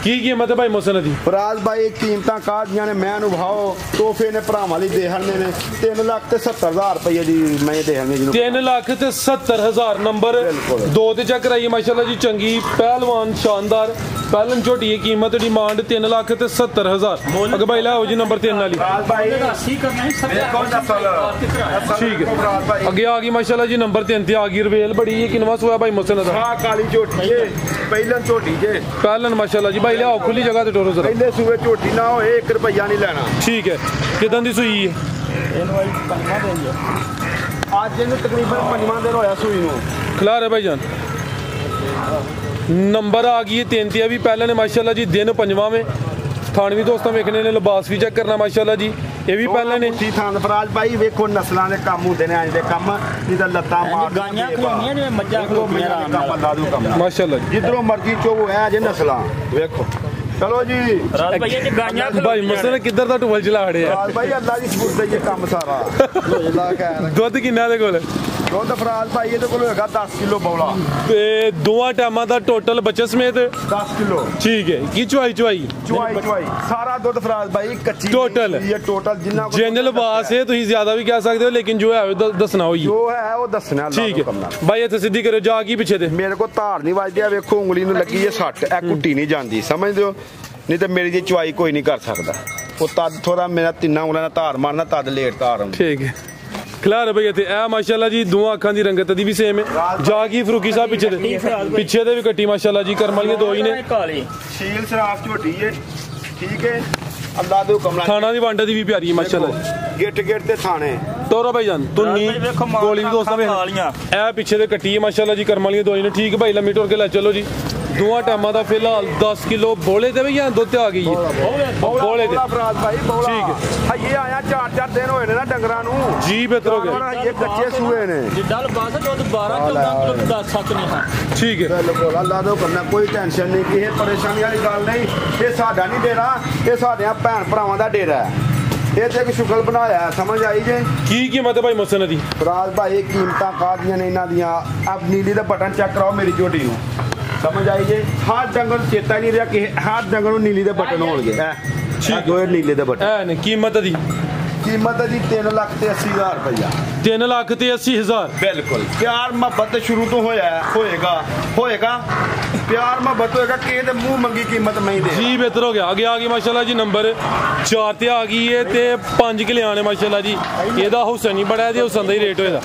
ਕੀ ਕੀਮਤ ਹੈ ਭਾਈ ਮੌਸਮ ਦੀ ਫਰਾਜ਼ ਭਾਈ ਕੀਮਤਾਂ ਕਾਹਦੀਆਂ ਨੇ ਮੈਂ ਨੂੰ ਭਾਓ ਤੋਹਫੇ ਨੇ ਭਰਾਵਾਂ ਲਈ ਦੇਹਣਨੇ ਨੇ 3,70,000 ਰੁਪਏ ਦੀ ਮੈਂ ਦੇਹਣਨੇ ਜਿਹਨੂੰ 3,70,000 ਨੰਬਰ 2 ਤੇ ਚੈੱਕ ਕਰਾਈਏ ਮਾਸ਼ਾਅੱਲਾ ਜੀ ਚੰਗੀ ਪਹਿਲਵਾਨ ਸ਼ਾਨਦਾਰ ਪਹਿਲਨ ਝੋਟੀ ਦੀ ਕੀਮਤ ਡਿਮਾਂਡ 3,70,000 ਅਗੇ ਭਾਈ ਲਾਓ ਜੀ ਨੰਬਰ 3 ਵਾਲੀ ਫਰਾਜ਼ ਭਾਈ 80 ਕਰਨਾ ਹੀ ਸਭ ਠੀਕ ਹੈ ਅੱਗੇ ਆ ਗਈ ਮਾਸ਼ਾਅੱਲਾ ਜੀ ਨੰਬਰ 3 ਤੇ ਆ ਗਈ ਰਵੇਲ ਬੜੀ ਹੈ ਕਿਨਵਾ ਸੋਇਆ ਭਾਈ ਮੌਸਮ ਦਾ ਹਾਂ ਕਾਲੀ ਝੋਟੀ ਏ ਪਹਿਲਾਂ ਝੋਟੀ ਜੇ ਪਹਿਲਨ ਮਾਸ਼ਾਅੱਲਾ ਜੀ ਭਾਈ ਲਿਆਓ ਖੁੱਲੀ ਜਗ੍ਹਾ ਤੇ ਟੋਰੋ ਜ਼ਰਾ ਪਹਿਲੇ ਸੂਏ ਝੋਟੀ ਨਾ ਹੋਏ 1 ਰੁਪਈਆ ਨਹੀਂ ਲੈਣਾ ਠੀਕ ਹੈ ਕਿਦਾਂ ਦੀ ਸੂਈ ਹੈ ਇਹਨੂੰ ਆਈ 5ਵਾਂ ਦਿਨ ਅੱਜ ਇਹਨੂੰ ਤਕਰੀਬਨ 5ਵਾਂ ਦਿਨ ਹੋਇਆ ਸੂਈ ਨੂੰ ਖਿਲਾਰ ਹੈ ਭਾਈ ਜਾਨ ਨੰਬਰ ਆ ਗਈ ਹੈ 3 ਤੇ ਵੀ ਪਹਿਲਾਂ ਨੇ ਮਾਸ਼ਾਅੱਲਾ ਜੀ ਦਿਨ 5ਵਾਂ ਵੇ ਥਾਣਵੀ ਦੋਸਤਾਂ ਵੇਖਣੇ ਨੇ ਲਿਬਾਸ ਵੀ ਚੈੱਕ ਕਰਨਾ ਮਾਸ਼ਾਅੱਲਾ ਜੀ ਇਹ ਵੀ ਪਹਿਲਾਂ ਨੇ ਸੀ ਥਾਂ ਫਰਾਜ਼ ਭਾਈ ਵੇਖੋ ਨਸਲਾਂ ਦੇ ਕੰਮ ਹੁੰਦੇ ਨੇ ਅੱਜ ਦੇ ਕੰਮ ਨਹੀਂ ਤਾਂ ਲੱਤਾਂ ਮਾਰ ਗਾਈਆਂ ਖਲੋਣੀਆਂ ਜਿਵੇਂ ਮੱਝਾਂ ਖਲੋਣੀਆਂ ਆਰਾਮ ਨਾਲ ਅੱਲਾਹ ਦੇ ਹੁਕਮ ਨਾਲ ਮਾਸ਼ਾਅੱਲਾ ਜੀ ਜਿੱਧਰੋਂ ਮਰਜ਼ੀ ਚੋਵੋ ਹੈ ਜੇ ਨਸਲਾਂ ਵੇਖੋ ਚਲੋ ਜੀ ਰਾਜ ਭਾਈ ਇਹ ਗਾਈਆਂ ਭਾਈ ਮਸਲ ਕਿੱਧਰ ਦਾ ਟੁਵਲ ਚਲਾ ਹੜਿਆ ਫਰਾਜ਼ ਭਾਈ ਅੱਲਾਹ ਦੀ ਸਪੁਰਦ ਹੈ ਇਹ ਕੰਮ ਸਾਰਾ ਅੱਲਾਹ ਕਹਿ ਦੁੱਧ ਕਿੰਨਾ ਦੇ ਕੋਲ ਦੁੱਧ ਫਰਾਜ ਭਾਈ ਇਹਦੇ ਕੋਲ ਹੋਏਗਾ 10 ਕਿਲੋ ਬੌਲਾ ਤੇ ਦੋਵਾਂ ਟਾਈਮਾਂ ਦਾ ਟੋਟਲ ਬੱਚੇ ਸਮੇਤ 10 ਕਿਲੋ ਠੀਕ ਹੈ ਕੀ ਚੁਆਈ ਚੁਆਈ ਸਾਰਾ ਦੁੱਧ ਫਰਾਜ ਭਾਈ ਕੱਚੀ ਟੋਟਲ ਜਿੰਨਾ ਜਨਰਲ ਬਾਸ ਹੈ ਤੁਸੀਂ ਜ਼ਿਆਦਾ ਵੀ ਕਹਿ ਸਕਦੇ ਹੋ ਲੇਕਿਨ ਜੋ ਹੈ ਦੱਸਣਾ ਹੋਈ ਜੋ ਹੈ ਉਹ ਦੱਸਣਾ ਠੀਕ ਹੈ ਭਾਈ ਇੱਥੇ ਸਿੱਧੀ ਕਰੋ ਜਾ ਕੀ ਪਿੱਛੇ ਤੇ ਮੇਰੇ ਕੋਲ ਧਾਰ ਨਹੀਂ ਵੱਜਦੀ ਆ ਵੇਖੋ ਉਂਗਲੀ ਨੂੰ ਲੱਗੀ ਹੈ ਸੱਟ ਇਹ ਕੁੱਟੀ ਨਹੀਂ ਜਾਂਦੀ ਸਮਝਦੇ ਹੋ ਨਹੀਂ ਤੇ ਮੇਰੀ ਦੀ ਚੁਆਈ ਕੋਈ ਨਹੀਂ ਕਰ ਸਕਦਾ ਉਹ ਤਦ ਥੋੜਾ ਮੇਰਾ ਤਿੰਨਾਂ ਉਂਗਲਾਂ ਨਾਲ ਧਾਰ ਮਾਰਨਾ ਤਦ ਲੇਟ ਧਾਰ ਆਉਂਦੀ ਠੀਕ ਹੈ ਖਿਲਾਰ ਭਈ ਇੱਥੇ ਇਹ ਮਾਸ਼ਾਅੱਲਾ ਜੀ ਦੋਵਾਂ ਅੱਖਾਂ ਦੀ ਰੰਗਤ ਦੀ ਵੀ ਸੇਮ ਹੈ ਜਾ ਕੀ ਫਰੂਕੀ ਸਾਹਿਬ ਪਿੱਛੇ ਦੇ ਵੀ ਕੱਟੀ ਮਾਸ਼ਾਅੱਲਾ ਜੀ ਕਰਮ ਵਾਲੀਆਂ ਦੋ ਹੀ ਨੇ ਸ਼ੀਲ ਸਰਾਫ ਝੋਟੀ ਹੈ ਠੀਕ ਹੈ ਅੱਲਾ ਦੇ ਹੁਕਮ ਨਾਲ ਖਾਣਾ ਦੀ ਵੰਡ ਦੀ ਵੀ ਪਿਆਰੀ ਹੈ ਮਾਸ਼ਾਅੱਲਾ ਗਿੱਟ ਤੇ ਥਾਣੇ ਤੋਰਾ ਭਾਈ ਜਾਨ ਤੁੰਨੀ ਗੋਲੀ ਵੀ ਦੋਸਤਾਂ ਵੇ ਇਹ ਪਿੱਛੇ ਦੇ ਕੱਟੀ ਹੈ ਮਾਸ਼ਾਅੱਲਾ ਜੀ ਕਰਮ ਵਾਲੀਆਂ ਦੋ ਹੀ ਨੇ ਠੀਕ ਭਾਈ ਲੰਮੀ ਟੁਰ ਕੇ ਲੈ ਚਲੋ ਜੀ ਦੋਵਾਂ ਟਾਈਮਾਂ ਦਾ ਫਿਲਹਾਲ 10 ਕਿਲੋ ਬੋਲੇ ਤੇ ਵੀ ਜਾਂ ਦੁੱਧ ਤੇ ਆ ਗਈ ਹੈ ਬੋਲੇ ਤੇ ਫਰਾਜ ਭਾਈ ਬੋਲਾ ਠੀਕ ਹੈ ਹਈਏ ਆਇਆ 4 ਦਿਨ ਹੋਏ ਨੇ ਨਾ ਡੰਗਰਾਂ ਨੂੰ ਜੀ ਬਿਹਤਰ ਹੋ ਗਿਆ ਇਹ ਕੱਚੇ ਸੂਏ ਨੇ ਜਿੱਦਾਂ ਬਾਸ ਦੁੱਧ 12 14 ਕਿਲੋ 10 ਸੱਚ ਨਹੀਂ ਹੈ ਠੀਕ ਹੈ ਬਿਲਕੁਲ ਅੱਲਾ ਦਾ ਕਰਨਾ ਕੋਈ ਟੈਨਸ਼ਨ ਨਹੀਂ ਕਿਸੇ ਪਰੇਸ਼ਾਨੀ ਵਾਲੀ ਗੱਲ ਨਹੀਂ ਇਹ ਸਾਡਾ ਨਹੀਂ ਡੇਰਾ ਇਹ ਸਾਡਿਆਂ ਭੈਣ ਭਰਾਵਾਂ ਦਾ ਡੇਰਾ ਹੈ ਇਹ ਤੇ ਇੱਕ ਸ਼ੁਗਲ ਬਣਾਇਆ ਸਮਝ ਆਈ ਜੇ ਕੀ ਕੀਮਤ ਹੈ ਭਾਈ ਮੁਸਨ ਦੀ ਫਰਾਜ ਭਾਈ ਕੀਮਤਾਂ ਕਾਦੀਆਂ ਨੇ ਇਹਨਾਂ ਦੀਆਂ ਅਬ ਨੀਲੀ ਦਾ ਬਟਨ ਚੈੱਕ ਕਰਾਓ ਮੇਰੀ ਝੋਟੀ ਨੂੰ ਸਮਝ ਆਈ ਜੇ ਹਰ ਡੰਗਰ ਨੂੰ ਚੇਤਾ ਨਹੀਂ ਰਿਹਾ ਕਿ ਹਰ ਡੰਗਰ ਨੂੰ ਨੀਲੀ ਦੇ ਬਟਨ ਹੋਣਗੇ ਠੀਕ ਦੋਏ ਨੀਲੇ ਦੇ ਬਟਨ ਐ ਨੇ ਕੀਮਤ ਦੀ ਕੀਮਤ ਹੈ ਜੀ 3,80,000 ਰੁਪਇਆ 3,80,000 ਬਿਲਕੁਲ ਪਿਆਰ ਮੁਹੱਬਤ ਸ਼ੁਰੂ ਤੋਂ ਹੋਏਗਾ ਪਿਆਰ ਮੁਹੱਬਤ ਹੋਏਗਾ ਕਿਸੇ ਦੇ ਮੂੰਹ ਮੰਗੀ ਕੀਮਤ ਨਹੀਂ ਦੇ ਜੀ ਬਿਹਤਰ ਹੋ ਗਿਆ ਅੱਗੇ ਆ ਗਈ ਮਾਸ਼ਾਅੱਲਾ ਜੀ ਨੰਬਰ 4 ਤੇ ਆ ਗਈ ਹੈ ਤੇ 5 ਕਿਲੇ ਆਣੇ ਮਾਸ਼ਾਅੱਲਾ ਜੀ ਇਹਦਾ ਹੁਸਨ ਹੀ ਬੜਾ ਹੈ ਤੇ ਹੁਸਨ ਦਾ ਹੀ ਰੇਟ ਹੋਏਗਾ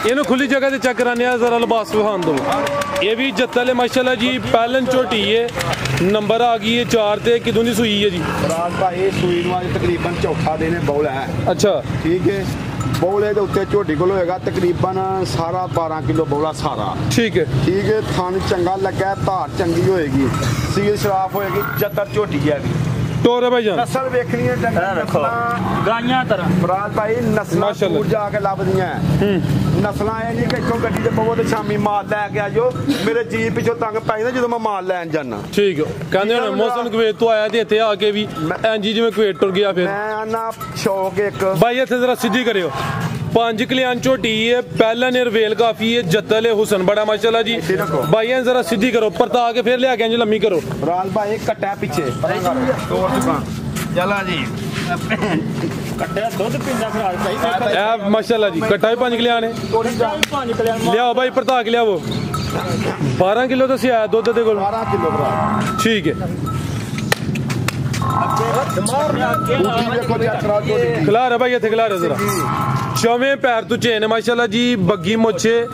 ਇਹਨੂੰ ਖੁੱਲੀ ਜਗ੍ਹਾ ਤੇ ਚੈੱਕ ਕਰਾਨੇ ਆ ਜ਼ਰਾ ਲਿਬਾਸ ਵਿਖਾਣ ਦੋ ਇਹ ਵੀ ਜੱਤਲ ਹੈ ਮਾਸ਼ਾਅੱਲਾ ਜੀ ਪਹਿਲਨ ਝੋਟੀ ਹੈ ਨੰਬਰ ਆ ਗਈ ਹੈ 4 ਤੇ ਕਿਦੋਂ ਦੀ ਸੂਈ ਹੈ ਜੀ ਰਾਤ ਭਾਈ ਸੂਈ ਨੂੰ ਅੱਜ ਤਕਰੀਬਨ ਚੌਥਾ ਦਿਨ ਹੈ ਬੌਲਾ ਹੈ ਅੱਛਾ ਠੀਕ ਹੈ ਬੌਲੇ ਦੇ ਉੱਤੇ ਝੋਟੀ ਕੋਲ ਹੋਏਗਾ ਤਕਰੀਬਨ ਸਾਰਾ 12 ਕਿਲੋ ਬੌਲਾ ਸਾਰਾ ਠੀਕ ਹੈ ਥਣ ਚੰਗਾ ਲੱਗਾ ਧਾਰ ਚੰਗੀ ਹੋਏਗੀ ਸੀਲ ਸ਼ਰਾਫ ਹੋਏਗੀ ਜੱਤਰ ਝੋਟੀ ਹੈ ਵੀ ਟੋਰੇ ਭਾਈ ਜਾਨ ਨਸਲ ਵੇਖਣੀ ਹੈ ਡੰਗਰ ਗਾਈਆਂ ਤਰ੍ਹਾਂ ਫਰਾਜ ਭਾਈ ਨਸਲਾਂ ਦੂਰ ਜਾ ਕੇ ਲੱਭਦੀਆਂ ਨਸਲਾਂ ਇਹ ਨਹੀਂ ਕਿ ਇੱਥੋਂ ਗੱਡੀ ਤੇ ਪਵੋ ਤੇ ਸ਼ਾਮੀ ਮਾਲ ਲੈ ਕੇ ਆਜੋ ਮੇਰੇ ਜੀ ਪਿੱਛੋਂ ਤੰਗ ਪੈ ਜਾਂਦਾ ਜਦੋਂ ਮੈਂ ਮਾਲ ਲੈਣ ਜਾਣਾ ਠੀਕ ਕਹਿੰਦੇ ਹੁਣ ਮੌਸਮ ਕੁਵੈਤ ਤੋਂ ਆਇਆ ਤੇ ਇੱਥੇ ਆ ਕੇ ਵੀ ਐਂਜੀ ਜਿਵੇਂ ਕੁਵੈਤ ਟੁਰ ਗਿਆ ਫਿਰ ਮੈਂ ਨਾ ਸ਼ੌਕ ਇੱਕ ਭਾਈ ਇੱਥੇ ਜ਼ਰਾ ਸਿੱਧੀ ਕਰਿਓ 5 ਕਲਿਆਣ ਝੋਟੀ ਹੈ ਪਹਿਲਾਂ ਨੇ ਰਵੇਲ ਕਾਫੀ ਹੈ ਜੱਤਲ ਹੈ ਹੁਸਨ ਬੜਾ ਮਾਸ਼ਾਅੱਲਾ ਜੀ ਭਾਈਆਂ ਜ਼ਰਾ ਸਿੱਧੀ ਕਰੋ ਪਰਤਾ ਕੇ ਫਿਰ ਲਿਆ ਕੇ ਇੰਜ ਲੰਮੀ ਕਰੋ ਰਾਜ ਭਾਈ ਕੱਟਿਆ ਪਿੱਛੇ ਤੋੜ ਚੁੱਕਾ ਚਲਾ ਜੀ ਕੱਟਿਆ ਦੁੱਧ ਪੀਂਦਾ ਫਰਾਜ ਭਾਈ ਇਹ ਮਾਸ਼ਾਅੱਲਾ ਜੀ ਕੱਟਾ ਵੀ 5 ਕਲਿਆਣ ਹੈ 5 ਕਿਲਿਆਂ ਲਿਆਓ ਭਾਈ ਪਰਤਾ ਕੇ ਲਿਆਓ 12 ਕਿਲੋ ਤੁਸੀਂ ਆਇਆ ਦੁੱਧ ਦੇ ਕੋਲ 12 ਕਿਲੋ ਭਰਾ ਠੀਕ ਹੈ ਖਿਲਾ ਰਿਹਾ ਭਾਈ ਇੱਥੇ ਖਿਲਾ ਰਿਹਾ ਜ਼ਰਾ ਚੌਵੇਂ ਪੈਰ ਤੋਂ ਚੇਨ ਮਾਸ਼ਾਅੱਲਾ ਜੀ ਬੱਗੀ ਮੁੱਛੇ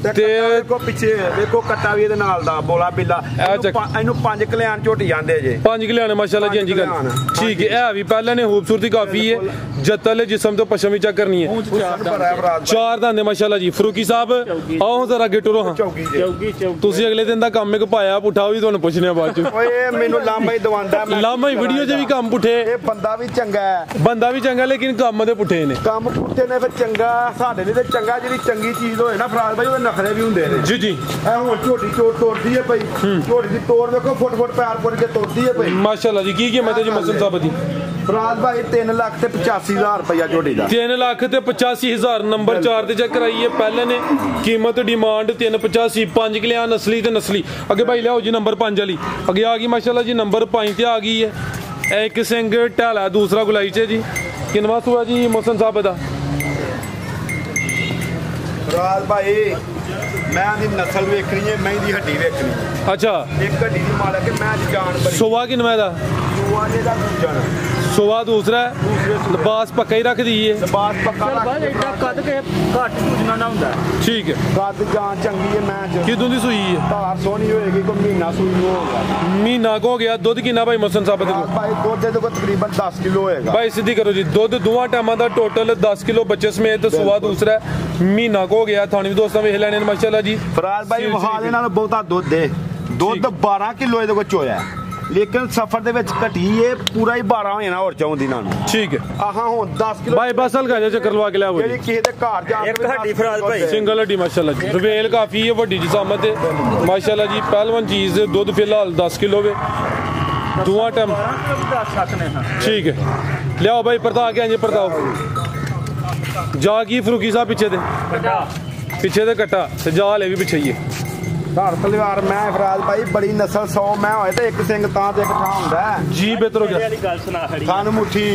ਤੇ ਵੇਖੋ ਪਿੱਛੇ ਵੇਖੋ ਕੱਟਾ ਵੀ ਇਹਦੇ ਨਾਲ ਦਾ ਬੋਲਾ ਬਿੱਲਾ ਇਹਨੂੰ 5 ਕਲਿਆਣ ਝੋਟੀ ਜਾਂਦੇ ਜੇ 5 ਕਲਿਆਣ ਮਾਸ਼ਾਅੱਲਾ ਜੀ ਹਾਂਜੀ ਗੱਲ ਠੀਕ ਹੈ ਇਹ ਵੀ ਪਹਿਲਾਂ ਨੇ ਖੂਬਸੂਰਤੀ ਕਾਫੀ ਹੈ ਜੱਤਲ ਜਿਸਮ ਤੋਂ ਪਸ਼ਮ ਵੀ ਚੈੱਕ ਕਰਨੀ ਹੈ 4 ਦੰਦੇ ਮਾਸ਼ਾਅੱਲਾ ਜੀ ਫਰੂਕੀ ਸਾਹਿਬ ਆਓ ਜ਼ਰਾ ਅੱਗੇ ਟੁਰੋ ਹਾਂ ਤੁਸੀਂ ਅਗਲੇ ਦਿਨ ਦਾ ਕੰਮ ਇੱਕ ਪਾਇਆ ਪੁੱਠਾ ਵੀ ਤੁਹਾਨੂੰ ਪੁੱਛਣਿਆ ਬਾਅਦ ਚ ਓਏ ਮੈਨੂੰ ਲਾਂਭਾ ਹੀ ਦਵਾਂਦਾ ਲਾਂਭਾ ਹੀ ਵੀਡੀਓ 'ਚ ਵੀ ਕੰਮ ਪੁੱਠੇ ਇਹ ਬੰਦਾ ਵੀ ਚੰਗਾ ਲੇਕਿਨ ਕੰਮ ਦੇ ਪੁੱਠੇ ਨੇ ਕੰਮ ਪੁੱਠੇ ਨੇ ਫਿਰ ਚੰਗਾ ਸਾਡੇ ਲਈ ਤੇ ਚੰਗਾ ਜਿਹੜੀ ਚੰਗੀ ਚੀਜ਼ ਹੋਏ ਨਾ ਫਰਾਜ ਭਾਈ ਉਹਦੇ ਨਖਰੇ ਵੀ ਹੁੰਦੇ ਨੇ ਜੀ ਜੀ ਇਹ ਹੁਣ ਝੋਟੀ ਤੋੜਦੀ ਹੈ ਭਾਈ ਝੋਟੀ ਦੀ ਤੋੜ ਵੇਖੋ ਫੁੱਟ ਪੈਰ ਪੁੱਟ ਕੇ ਤੋੜਦੀ ਹੈ ਭਾਈ ਮਾਸ਼ਾਅੱਲਾ ਜੀ ਕੀ ਕੀਮਤ ਹੈ ਜੀ ਮਸਨ ਸਾਹਿਬ ਦੀ ਫਰਾਜ ਭਾਈ 3,85,000 ਰੁਪਇਆ ਝੋਟੀ ਦਾ 3,85,000 ਨੰਬਰ 4 ਤੇ ਚੈੱਕ ਕਰਾਈਏ ਪਹਿਲੇ ਨੇ ਕੀਮਤ ਡਿਮਾਂਡ 385 5 ਕਿਲਿਆਂ ਨਸਲੀ ਤੇ ਨਸਲੀ ਅੱਗੇ ਭਾਈ ਲਿਆਓ ਜੀ ਨੰਬਰ 5 ਵਾਲੀ ਅੱਗੇ ਆ ਗਈ ਮਾਸ਼ਾਅੱਲਾ ਜੀ ਨੰਬਰ 5 ਤੇ ਆ ਗਈ ਹੈ ਇਹ ਇੱਕ ਸਿੰਘ ਢਾਲਾ ਦੂਸਰਾ ਗੁਲਾਈ ਚ ਜੀ ਕਿੰਨਵਾ ਸੂਆ ਜੀ ਮੋਸਨ ਸਾਹਿਬ ਦਾ ਫਰਾਜ ਭਾਈ ਮੈਂ ਦੀ ਨਸਲ ਵੇਖਣੀ ਹੈ ਮੈਂ ਦੀ ਹੱਡੀ ਵੇਖਣੀ ਅੱਛਾ ਇੱਕ ਹੱਡੀ ਦੀ ਮਾਲਕ ਹੈ ਮੈਂ ਦੀ ਜਾਨ ਬੜੀ ਸੋਵਾ ਕਿੰਨਵਾ ਦਾ ਸੋਵਾ ਦਾ ਦੂਜਾ ਸੋਵਾ ਦੂਸਰਾ ਲਿਬਾਸ ਪੱਕਾ ਹੀ ਰੱਖਦੀ ਹੈ ਲਿਬਾਸ ਪੱਕਾ ਬਾਅਦ ਐਡਾ ਕੱਦ ਕੇ ਘੱਟ ਪੂਜਣਾ ਨਾ ਹੁੰਦਾ ਠੀਕ ਹੈ ਕੱਦ ਜਾਨ ਚੰਗੀ ਹੈ ਮੈਂ ਕਿਦੋਂ ਦੀ ਸੂਈ ਹੈ ਧਾਰ ਸੋਹਣੀ ਹੋਏਗੀ ਕੋਈ ਮਹੀਨਾ ਸੂਈ ਹੋ ਗਿਆ ਮਹੀਨਾ ਕੋ ਗਿਆ ਦੁੱਧ ਕਿੰਨਾ ਭਾਈ ਮਸਨ ਸਾਹਿਬ ਦੇ ਕੋਲ ਭਾਈ ਦੁੱਧ ਦੇ ਕੋਲ ਤਕਰੀਬਨ 10 ਕਿਲੋ ਹੋਏਗਾ ਭਾਈ ਸਿੱਧੀ ਕਰੋ ਜੀ ਦੁੱਧ ਦੋਵਾਂ ਟਾਈਮਾਂ ਦਾ ਟੋਟਲ 10 ਕਿਲੋ ਬੱਚੇ ਸਮੇਤ ਸੋਵਾ ਦੂਸਰਾ ਮਹੀਨਾ ਕੋ ਗਿਆ ਤੁਹਾਨੂੰ ਵੀ ਦੋਸਤਾਂ ਵੇਖ ਲੈਣੇ ਨੇ ਮਾਸ਼ਾਅੱਲਾ ਜੀ ਫਰਾਜ ਭਾਈ ਵਹਾ ਦੇ ਨਾਲ ਬਹੁਤਾ ਦੁੱਧ ਦੇ ਦੁੱਧ 12 ਕਿਲੋ ਇਹਦੇ ਕੋਲ ਚੋਇਆ ਲੇਕਿਨ ਸਫਰ ਦੇ ਵਿੱਚ ਘਟੀ ਏ ਪੂਰਾ ਹੀ 12 ਹੋ ਜਾਣਾ ਹੋਰ ਚਾਹੁੰਦੀ ਨਾਲ ਠੀਕ ਹੈ ਆਹਾਂ ਹੁਣ 10 ਕਿਲੋ ਭਾਈ ਬਸ ਹਲਕਾ ਜਿਹਾ ਚੱਕਰ ਲਵਾ ਕੇ ਲਿਆਓ ਜਿਹੜੀ ਕਿਸੇ ਦੇ ਘਰ ਜਾ ਇੱਕ ਹੱਡੀ ਫਰਾਜ ਭਾਈ ਸਿੰਗਲ ਹੱਡੀ ਮਾਸ਼ਾਅੱਲਾ ਜੀ ਰਵੇਲ ਕਾਫੀ ਹੈ ਵੱਡੀ ਜਿਸਾਮਤ ਹੈ ਮਾਸ਼ਾਅੱਲਾ ਜੀ ਪਹਿਲਵਾਨ ਚੀਜ਼ ਦੁੱਧ ਫਿਲਹਾਲ 10 ਕਿਲੋ ਵੇ दुआ टाइम 10 ने हाँ ठीक है लियाओ भाई परता के अंजे परताओ जा की फरूकी साहब पिछे दे कट्टा ते जा ले भी पिछे ही घर तलवार मैं फराज भाई बड़ी नस्ल 100 मैं होए ते एक सिंह तां ते इकट्ठा हुंदा जी बेहतर हो गया गल सुना खड़ी खान मुठी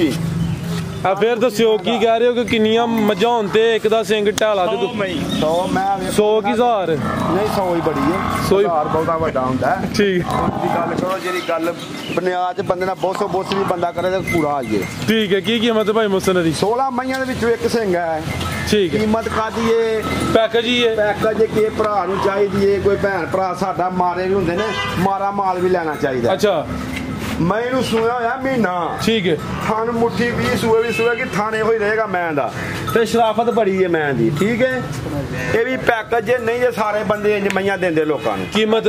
फिर दस्यो की कह रहे हो कि किन्नियां मज्जां होंदे एक दा सिंह ढाला ते 100 मैं 100 की 1000 नहीं 100 ही बड़ी है 100 1000 बहुता ਵੱਡਾ ਹੁੰਦਾ ਹੈ ठीक ਦੀ ਗੱਲ ਕਰੋ ਜਿਹੜੀ ਗੱਲ ਬੁਨਿਆਦ ਚ ਬੰਦੇ ਨਾਲ ਬਹੁਤ ਵੀ ਬੰਦਾ ਕਰੇ ਤੇ ਪੂਰਾ ਆ ਜੇ ठीक है की कीमत है भाई मुसन दी 16 ਮਈਆਂ ਦੇ ਵਿੱਚੋਂ ਇੱਕ ਸਿੰਘ ਹੈ ठीक है ਕੀਮਤ ਕਾਦੀ ਏ पैकेज ही है ਪੈਕੇਜ ਕੇ ਭਰਾ ਨੂੰ ਚਾਹੀਦੀ ਏ ਕੋਈ ਭੈਣ ਭਰਾ ਸਾਡਾ ਮਾਰੇ ਵੀ ਹੁੰਦੇ ਨੇ ਮਾਰਾ ਮਾਲ ਵੀ ਲੈਣਾ ਚਾਹੀਦਾ अच्छा ਮੈਂ ਇਹਨੂੰ ਸੁਣਿਆ ਹੋਇਆ ਮਹੀਨਾ ठीक है ਥਣ ਮੁੱਠੀ 20 ਸੂਏ ਵੀ ਸੂਏ ਕਿ ਥਾਣੇ ਹੋਈ ਰਹੇਗਾ ਮੈਂ ਦਾ ਤੇ ਸ਼ਰਾਫਤ ਬੜੀ ਏ ਮੈਂ ਦੀ ਠੀਕ ਹੈ ਇਹ ਵੀ ਪੈਕੇਜ ਜੇ ਨਹੀਂ ਜੇ ਸਾਰੇ ਬੰਦੇ ਇੰਜ ਮਈਆਂ ਦਿੰਦੇ ਲੋਕਾਂ ਨੂੰ कीमत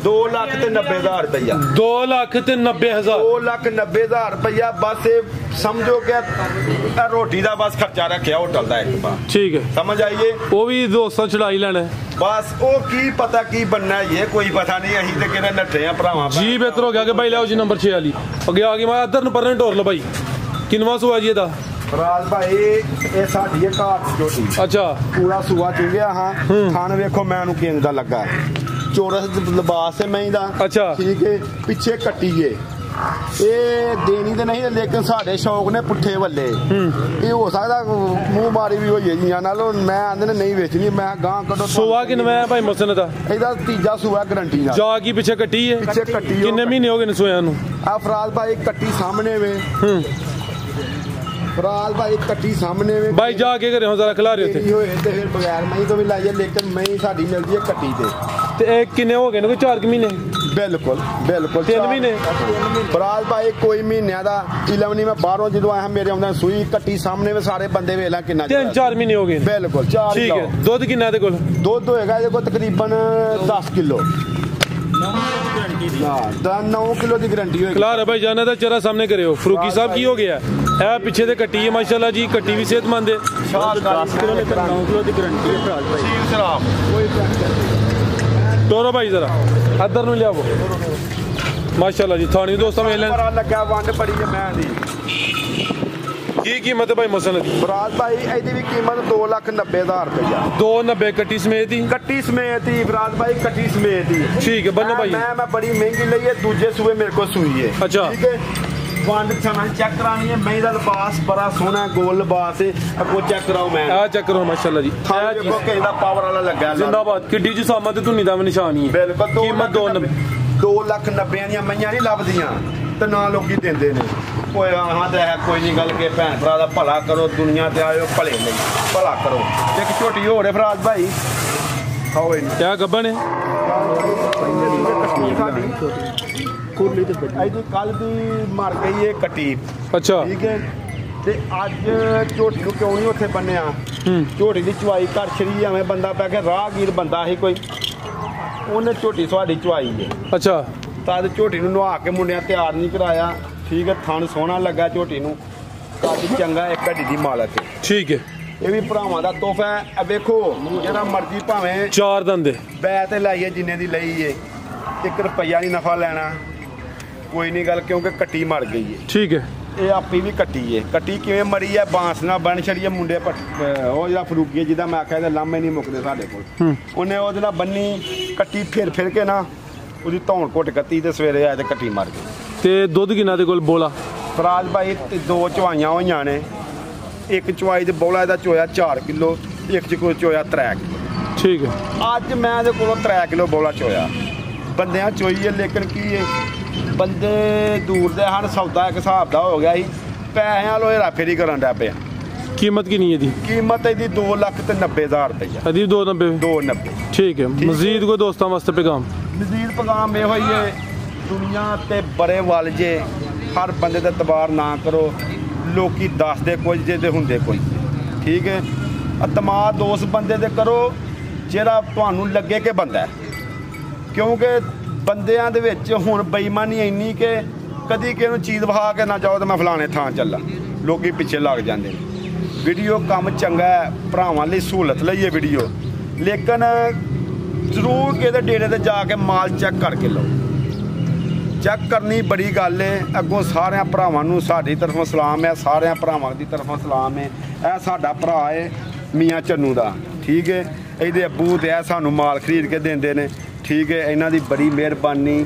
2,90,000 ਰੁਪਇਆ 2,90,000 2,90,000 ਰੁਪਇਆ ਬਸ ਇਹ ਸਮਝੋ ਕਿ ਇਹ ਰੋਟੀ ਦਾ ਬਸ ਖਰਚਾ ਰੱਖਿਆ ਹੋਟਲ ਦਾ ਇੱਕ ਵਾਰ ठीक है ਸਮਝ ਆਈਏ वो भी दोस्तों चढ़ाई लेना है ਬਸ ਉਹ ਕੀ ਪਤਾ ਕੀ ਬੰਨਾ ਇਹ ਕੋਈ ਪਤਾ ਨਹੀਂ ਅਸੀਂ ਤੇ ਕਿਹੜੇ ਨੱਠੇ ਆ ਭਰਾਵਾਂ जी बेहतर हो गया कि भाई लियाओ जी नंबर 6 वाली अगे आ गई मैं अदर नु परने टोर लो भाई किनवा सुआ जी दा ਰਾਜ ਭਾਈ ਇਹ ਸਾਡੀ ਇਹ ਘਾਟ ਛੋਟੀ अच्छा ਪੂਰਾ ਸੂਆ ਚੁੰਗਿਆ ਹਾਂ ਥਣ ਵੇਖੋ ਮੈਂ ਨੂੰ ਕਿੰਜ ਦਾ ਲੱਗਾ ਚੋਰਸ ਲਿਬਾਸ ਹੈ ਮੈਂ ਦਾ ਅੱਛਾ। ਠੀਕ ਹੈ ਪਿੱਛੇ ਕੱਟੀਏ ਇਹ ਦੇਣੀ ਤੇ ਨਹੀਂ ਲੇਕਿਨ ਸਾਡੇ ਸ਼ੌਕ ਨੇ ਪੁੱਠੇ ਵੱਲੇ ਇਹ ਹੋ ਸਕਦਾ ਮੂੰਹ ਮਾਰੀ ਵੀ ਹੋਈ ਜੀਆਂ ਨਾਲੋਂ ਮੈਂ ਆਂਦੇ ਨੇ ਨਹੀਂ ਵੇਚਣੀ ਮੈਂ ਗਾਂ ਕੱਢੋ सुआ किनवा है भाई मुसन दा ਇਹਦਾ ਤੀਜਾ ਸੂਆ ਗਰੰਟੀ ਨਾਲ जा की पीछे कट्टी है ਪਿੱਛੇ ਕੱਟੀ किन्ने महीने हो गए सोया नु ਆ ਫਰਾਜ਼ ਭਾਈ ਕੱਟੀ ਸਾਹਮਣੇ ਵੇ ਫਰਾਜ਼ ਭਾਈ ਕੱਟੀ ਸਾਹਮਣੇ ਵੇ भाई जा के करे हो जरा खिला रहे थे ਹੋਏ ਤੇ ਫਿਰ ਬਗੈਰ ਮਹੀਂ ਤੋਂ ਵੀ ਲਾਈਏ ਲੇਕਿਨ ਮਹੀਂ ਸਾਡੀ ਮਿਲਦੀ ਹੈ ਕੱਟੀ ਤੇ ते एक किन्ने हो गए ने कोई 4 महीने ਬਿਲਕੁਲ ਬਿਲਕੁਲ 3 ਮਹੀਨੇ ਫਰਾਜ਼ ਭਾਈ ਕੋਈ ਮਹੀਨਿਆਂ ਦਾ ਇਲਮ ਨਹੀਂ ਮੈਂ ਬਾਹਰੋਂ ਜਦੋਂ ਆਇਆ ਮੇਰੇ ਆਉਂਦਾ ਸੂਈ ਕੱਟੀ ਸਾਹਮਣੇ ਵੇ ਸਾਰੇ ਬੰਦੇ ਵੇਖ ਲੈ ਕਿੰਨਾ 3-4 महीने हो गए ਬਿਲकुਲ 4 ठीक है दूध किन्ना दे कोल ਦੁੱਧ ਹੋਏਗਾ ਇਹਦੇ ਕੋਲ ਤਕਰੀਬਨ 10 ਕਿਲੋ ਨਾ 9 ਕਿਲੋ ਦੀ ਗਰੰਟੀ ਹੋਏਗੀ खिला रहे भाई जाना था चेहरा सामने करे हो फरूकी साहब की हो गया है पीछे से कट्टी है माशाल्लाह जी कट्टी भी सेहतमंद है 10 किलो लेकर 9 किलो की गारंटी है फराज भाई ਸ਼ਰਾਬ ਕੋਈ टोरो भाई जरा अदर नु लियाओ माशाल्लाह जी थानी दोस्तों वेख लें ਪਰਾ ਲੱਗਾ ਵੰਡ ਬੜੀ ਹੈ ਮੈਂ ਦੀ की कीमत है भाई मुसन दी ਫਰਾਜ਼ ਭਾਈ ਇਹਦੀ ਵੀ ਕੀਮਤ 2,90,000 ਰੁਪਇਆ 290 कट्टी समेत ही ਕੱਟੀ ਸਮੇਤ ਹੀ ਫਰਾਜ਼ ਭਾਈ ਕੱਟੀ ਸਮੇਤ ਹੀ ठीक है बन्नो भाई ਮੈਂ ਬੜੀ ਮਹਿੰਗੀ ਲਈ ਹੈ ਦੂਜੇ ਸੂਏ ਮੇਰੇ ਕੋਲ ਸੂਈ ਹੈ ਅੱਛਾ। ਠੀਕ ਹੈ ਵੰਡ ਛਾਣਾ ਚੈੱਕ ਕਰਾਣੀ ਹੈ ਮੈਂ ਦਾ ਲਿਬਾਸ ਬੜਾ ਸੋਹਣਾ ਗੋਲ ਲਿਬਾਸ ਹੈ ਅੱਗੋ ਚੈੱਕ ਕਰਾਓ ਮੈਂ आ चेक करो माशाल्लाह जी ਥਾਂ ਦੇਖੋ ਕਿ ਇਹਦਾ ਪਾਵਰ ਵਾਲਾ ਲੱਗਾ जिंदाबाद किड्डी जी सामा ते धुनी दा भी निशान ही है ਬਿਲਕੁਲ कीमत 290 2,90,000 ਦੀਆਂ ਮਈਆਂ ਨਹੀਂ ਲੱਭਦੀਆਂ ਤੇ ਨਾ ਲੋਕੀ ਦਿੰਦੇ ਨੇ ਓਏ ਆਹਾਂ ਤਾਂ ਹੈ ਕੋਈ ਨਹੀਂ ਗੱਲ ਕਿ ਭੈਣ ਭਰਾ ਦਾ ਭਲਾ ਕਰੋ ਦੁਨੀਆ ਤੇ ਆਇਓ ਭਲੇ ਲਈ ਭਲਾ ਕਰੋ ਇੱਕ ਛੋਟੀ ਹੋਰ ਹੈ ਫਰਾਜ਼ ਭਾਈ ਖਾਓ ਇਹਨੂੰ क्या गब्बन है कुर्ली तो ਇਹਦੀ ਕੱਲ ਦੀ ਮਰ ਗਈ ਇਹ ਕੱਟੀ अच्छा ਠੀਕ ਹੈ ਤੇ ਅੱਜ ਝੋਟੀ ਨੂੰ ਕਿਉਂ ਨਹੀਂ ਉੱਥੇ ਬੰਨਿਆ ਝੋਟੀ ਦੀ ਚਵਾਈ ਕਰ ਛੜੀ ਐਵੇਂ ਬੰਦਾ ਪੈ ਕੇ ਰਾਹਗੀਰ ਬੰਦਾ ਸੀ ਕੋਈ ਉਹਨੇ ਝੋਟੀ ਤੁਹਾਡੀ ਚਵਾਈ ਹੈ अच्छा ਤਦ ਝੋਟੀ ਨੂੰ ਨਵਾ ਕੇ ਮੁੰਡਿਆਂ ਤਿਆਰ ਨਹੀਂ ਕਰਾਇਆ ਠੀਕ ਹੈ ਥਣ ਸੋਹਣਾ ਲੱਗਾ ਝੋਟੀ ਨੂੰ ਕੱਦ ਚੰਗਾ ਇੱਕ ਘੜੀ ਦੀ ਮਾਲਕ ਹੈ ठीक है ਇਹ ਵੀ ਭਰਾਵਾਂ ਦਾ ਤੋਹਫਾ ਹੈ ਇਹ ਵੇਖੋ ਜਿਹੜਾ ਮਰਜ਼ੀ ਭਾਵੇਂ 4 दंदे ਬੈ ਤੇ ਲਾਈਏ ਜਿੰਨੇ ਦੀ ਲਈ ਏ 1 ਰੁਪਈਆ ਨਹੀਂ ਨਫਾ ਲੈਣਾ ਕੋਈ ਨਹੀਂ ਗੱਲ ਕਿਉਂਕਿ ਕੱਟੀ ਮਰ ਗਈ ਏ ठीक है ਇਹ ਆਪੀ ਵੀ ਕੱਟੀ ਏ ਕੱਟੀ ਕਿਵੇਂ ਮਰੀ ਹੈ ਬਾਂਸ ਨਾਲ ਬਣ ਛੜੀ ਮੁੰਡੇ ਉਹ ਜਿਹੜਾ ਫਰੂਕੀ ਹੈ ਜਿਹਦਾ ਮੈਂ ਆਖਿਆ ਇਹਦੇ ਲਾਮੇ ਨਹੀਂ ਮੁੱਕਦੇ ਸਾਡੇ ਕੋਲ ਉਹਨੇ ਉਹਦੇ ਨਾਲ ਬੰਨੀ ਕੱਟੀ ਫਿਰ ਕੇ ਨਾ ਉਹਦੀ ਧੌਣ ਘੁੱਟ ਕੱਤੀ ਤੇ ਸਵੇਰੇ ਆਏ ਤੇ ਕੱਟੀ ਮਰ ਗਈ ते दूध किन्ना दे कोल बोला ਫਰਾਜ਼ ਭਾਈ ਤੇ 2 ਚਵਾਈਆਂ ਹੋਈਆਂ ਨੇ ਇੱਕ ਚਵਾਈ ਦੇ ਬੋਲਾ ਇਹਦਾ ਚੋਇਆ 4 ਕਿਲੋ ਇੱਕ ਚ ਕੋਈ ਚੋਇਆ 3 ਕਿਲੋ ठीक है ਅੱਜ ਮੈਂ ਇਹਦੇ ਕੋਲੋਂ 3 ਕਿਲੋ ਬੋਲਾ ਚੋਇਆ ਬੰਦਿਆਂ ਚੋਈ ਹੈ ਲੇਕਿਨ ਕੀ ਹੈ ਬੰਦੇ ਦੂਰ ਦੇ ਹਨ ਸੌਦਾ ਇੱਕ ਹਿਸਾਬ ਦਾ ਹੋ ਗਿਆ ਸੀ ਪੈਸਿਆਂ ਲੋ ਹੇਰਾ ਫੇਰੀ ਕਰਨ ਡਿਆ ਪਿਆ कीमत किन्नी है दी ਕੀਮਤ ਇਹਦੀ 2,90,000 ਰੁਪਇਆ अदीब 290 290 ठीक है मजीद कोई दोस्तों वास्ते पैगाम ਮਜ਼ੀਦ ਪੈਗਾਮ ਇਹ ਹੋਈ ਹੈ ਦੁਨੀਆ ਤੇ ਬੜੇ ਵੱਲ ਜੇ ਹਰ ਬੰਦੇ ਦਾ ਤਬਾਰ ਨਾ ਕਰੋ ਲੋਕੀ ਦੱਸਦੇ ਕੁਝ ਜੇ ਤੇ ਹੁੰਦੇ ਕੋਈ ਠੀਕ ਹੈ ਅਤਮਾਦ ਉਸ ਬੰਦੇ ਦੇ ਕਰੋ ਜਿਹੜਾ ਤੁਹਾਨੂੰ ਲੱਗੇ ਕਿ ਬੰਦਾ ਹੈ ਕਿਉਂਕਿ ਬੰਦਿਆਂ ਦੇ ਵਿੱਚ ਹੁਣ ਬੇਈਮਾਨੀ ਇੰਨੀ ਕਿ ਕਦੀ ਕਿਸੇ ਨੂੰ ਚੀਜ਼ ਵਿਖਾ ਕੇ ਨਾ ਜਾਓ ਤੇ ਮੈਂ ਫਲਾਣੇ ਥਾਂ ਚੱਲਾਂ ਲੋਕੀ ਪਿੱਛੇ ਲੱਗ ਜਾਂਦੇ ਨੇ ਵੀਡੀਓ ਕੰਮ ਚੰਗਾ ਹੈ ਭਰਾਵਾਂ ਲਈ ਸਹੂਲਤ ਲਈ ਇਹ ਵੀਡੀਓ ਲੇਕਿਨ ਜ਼ਰੂਰ ਕਿਤੇ ਡੇਰੇ ਤੇ ਜਾ ਕੇ ਮਾਲ ਚੈੱਕ ਕਰਕੇ ਲਓ ਚੈੱਕ ਕਰਨੀ ਬੜੀ ਗੱਲ ਹੈ। ਅੱਗੋਂ ਸਾਰਿਆਂ ਭਰਾਵਾਂ ਨੂੰ ਸਾਡੀ ਤਰਫੋਂ ਸਲਾਮ ਹੈ, ਸਾਰਿਆਂ ਭਰਾਵਾਂ ਦੀ ਤਰਫੋਂ ਸਲਾਮ ਹੈ। ਇਹ ਸਾਡਾ ਭਰਾ ਹੈ ਮੀਆਂ ਚੰਨੂ ਦਾ, ਠੀਕ ਹੈ। ਇਹਦੇ ਅੱਬੂ ਤੇ ਇਹ ਸਾਨੂੰ ਮਾਲ ਖਰੀਦ ਕੇ ਦਿੰਦੇ ਨੇ, ਠੀਕ ਹੈ। ਇਹਨਾਂ ਦੀ ਬੜੀ ਮਿਹਰਬਾਨੀ।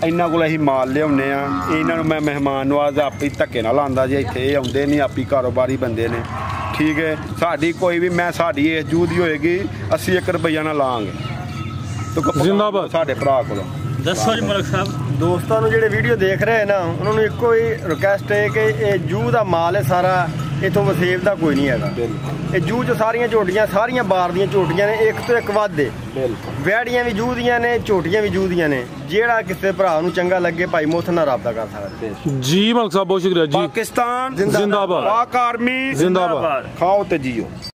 ਇਹਨਾਂ ਕੋਲ ਅਸੀਂ ਮਾਲ ਲਿਆਉਂਦੇ ਆ। ਇਹਨਾਂ ਨੂੰ ਮੈਂ ਮਹਿਮਾਨ ਨਵਾਜ਼ ਆਪੀ ਧੱਕੇ ਨਾਲ ਆਉਂਦਾ ਜੀ, ਇੱਥੇ ਇਹ ਆਉਂਦੇ ਨਹੀਂ, ਆਪੀ ਕਾਰੋਬਾਰੀ ਬੰਦੇ ਨੇ, ਠੀਕ ਹੈ। ਸਾਡੀ ਕੋਈ ਵੀ ਸਾਡੀ ਇਸ ਜੂਹ ਦੀ ਹੋਏਗੀ, ਅਸੀਂ 1 ਰੁਪਈਆ ਨਾ ਲਾਂਗੇ। ਜ਼ਿੰਦਾਬਾਦ ਸਾਡੇ ਭਰਾ ਕੋਲੋਂ ਦੱਸੋ ਜੀ ਮਲਕ ਸਾਹਿਬ। ਦੋਸਤਾਂ ਨੂੰ ਜਿਹੜੇ ਵੀਡੀਓ ਦੇਖ ਰਹੇ ਨਾ, ਉਹਨਾਂ ਨੂੰ ਇੱਕੋ ਹੀ ਰਿਕੁਐਸਟ ਹੈ ਕਿ ਇਹ ਜੂਹ ਦਾ ਮਾਲ ਹੈ ਸਾਰਾ, ਇਥੋਂ ਵਸੇਬ ਦਾ ਕੋਈ ਨਹੀਂ ਹੈਗਾ। ਇਹ ਜੂਹ 'ਚ ਸਾਰੀਆਂ ਝੋਟੀਆਂ, ਸਾਰੀਆਂ ਬਾਰ ਦੀਆਂ ਝੋਟੀਆਂ ਨੇ, ਇੱਕ ਤੋਂ ਇੱਕ ਵੱਧ ਏ। ਵੈੜੀਆਂ ਵੀ ਜੂਹ ਦੀਆਂ ਨੇ, ਝੋਟੀਆਂ ਵੀ ਜੂਹ ਦੀਆਂ ਨੇ। ਜਿਹੜਾ ਕਿਸੇ ਭਰਾ ਨੂੰ ਚੰਗਾ ਲੱਗੇ ਭਾਈ ਮੁੱਥ ਨਾਲ ਰਾਬਤਾ ਕਰ ਸਕਦਾ ਜੀ। ਮਲਕ ਸਾਹਿਬ ਬਹੁਤ ਸ਼ੁਕਰੀਆ ਜੀ। ਪਾਕਿਸਤਾਨ ਜ਼ਿੰਦਾਬਾਦ, ਪਾਕ ਆਰਮੀ ਜ਼ਿੰਦਾਬਾਦ। ਖਾਓ ਤੇ ਜੀਓ।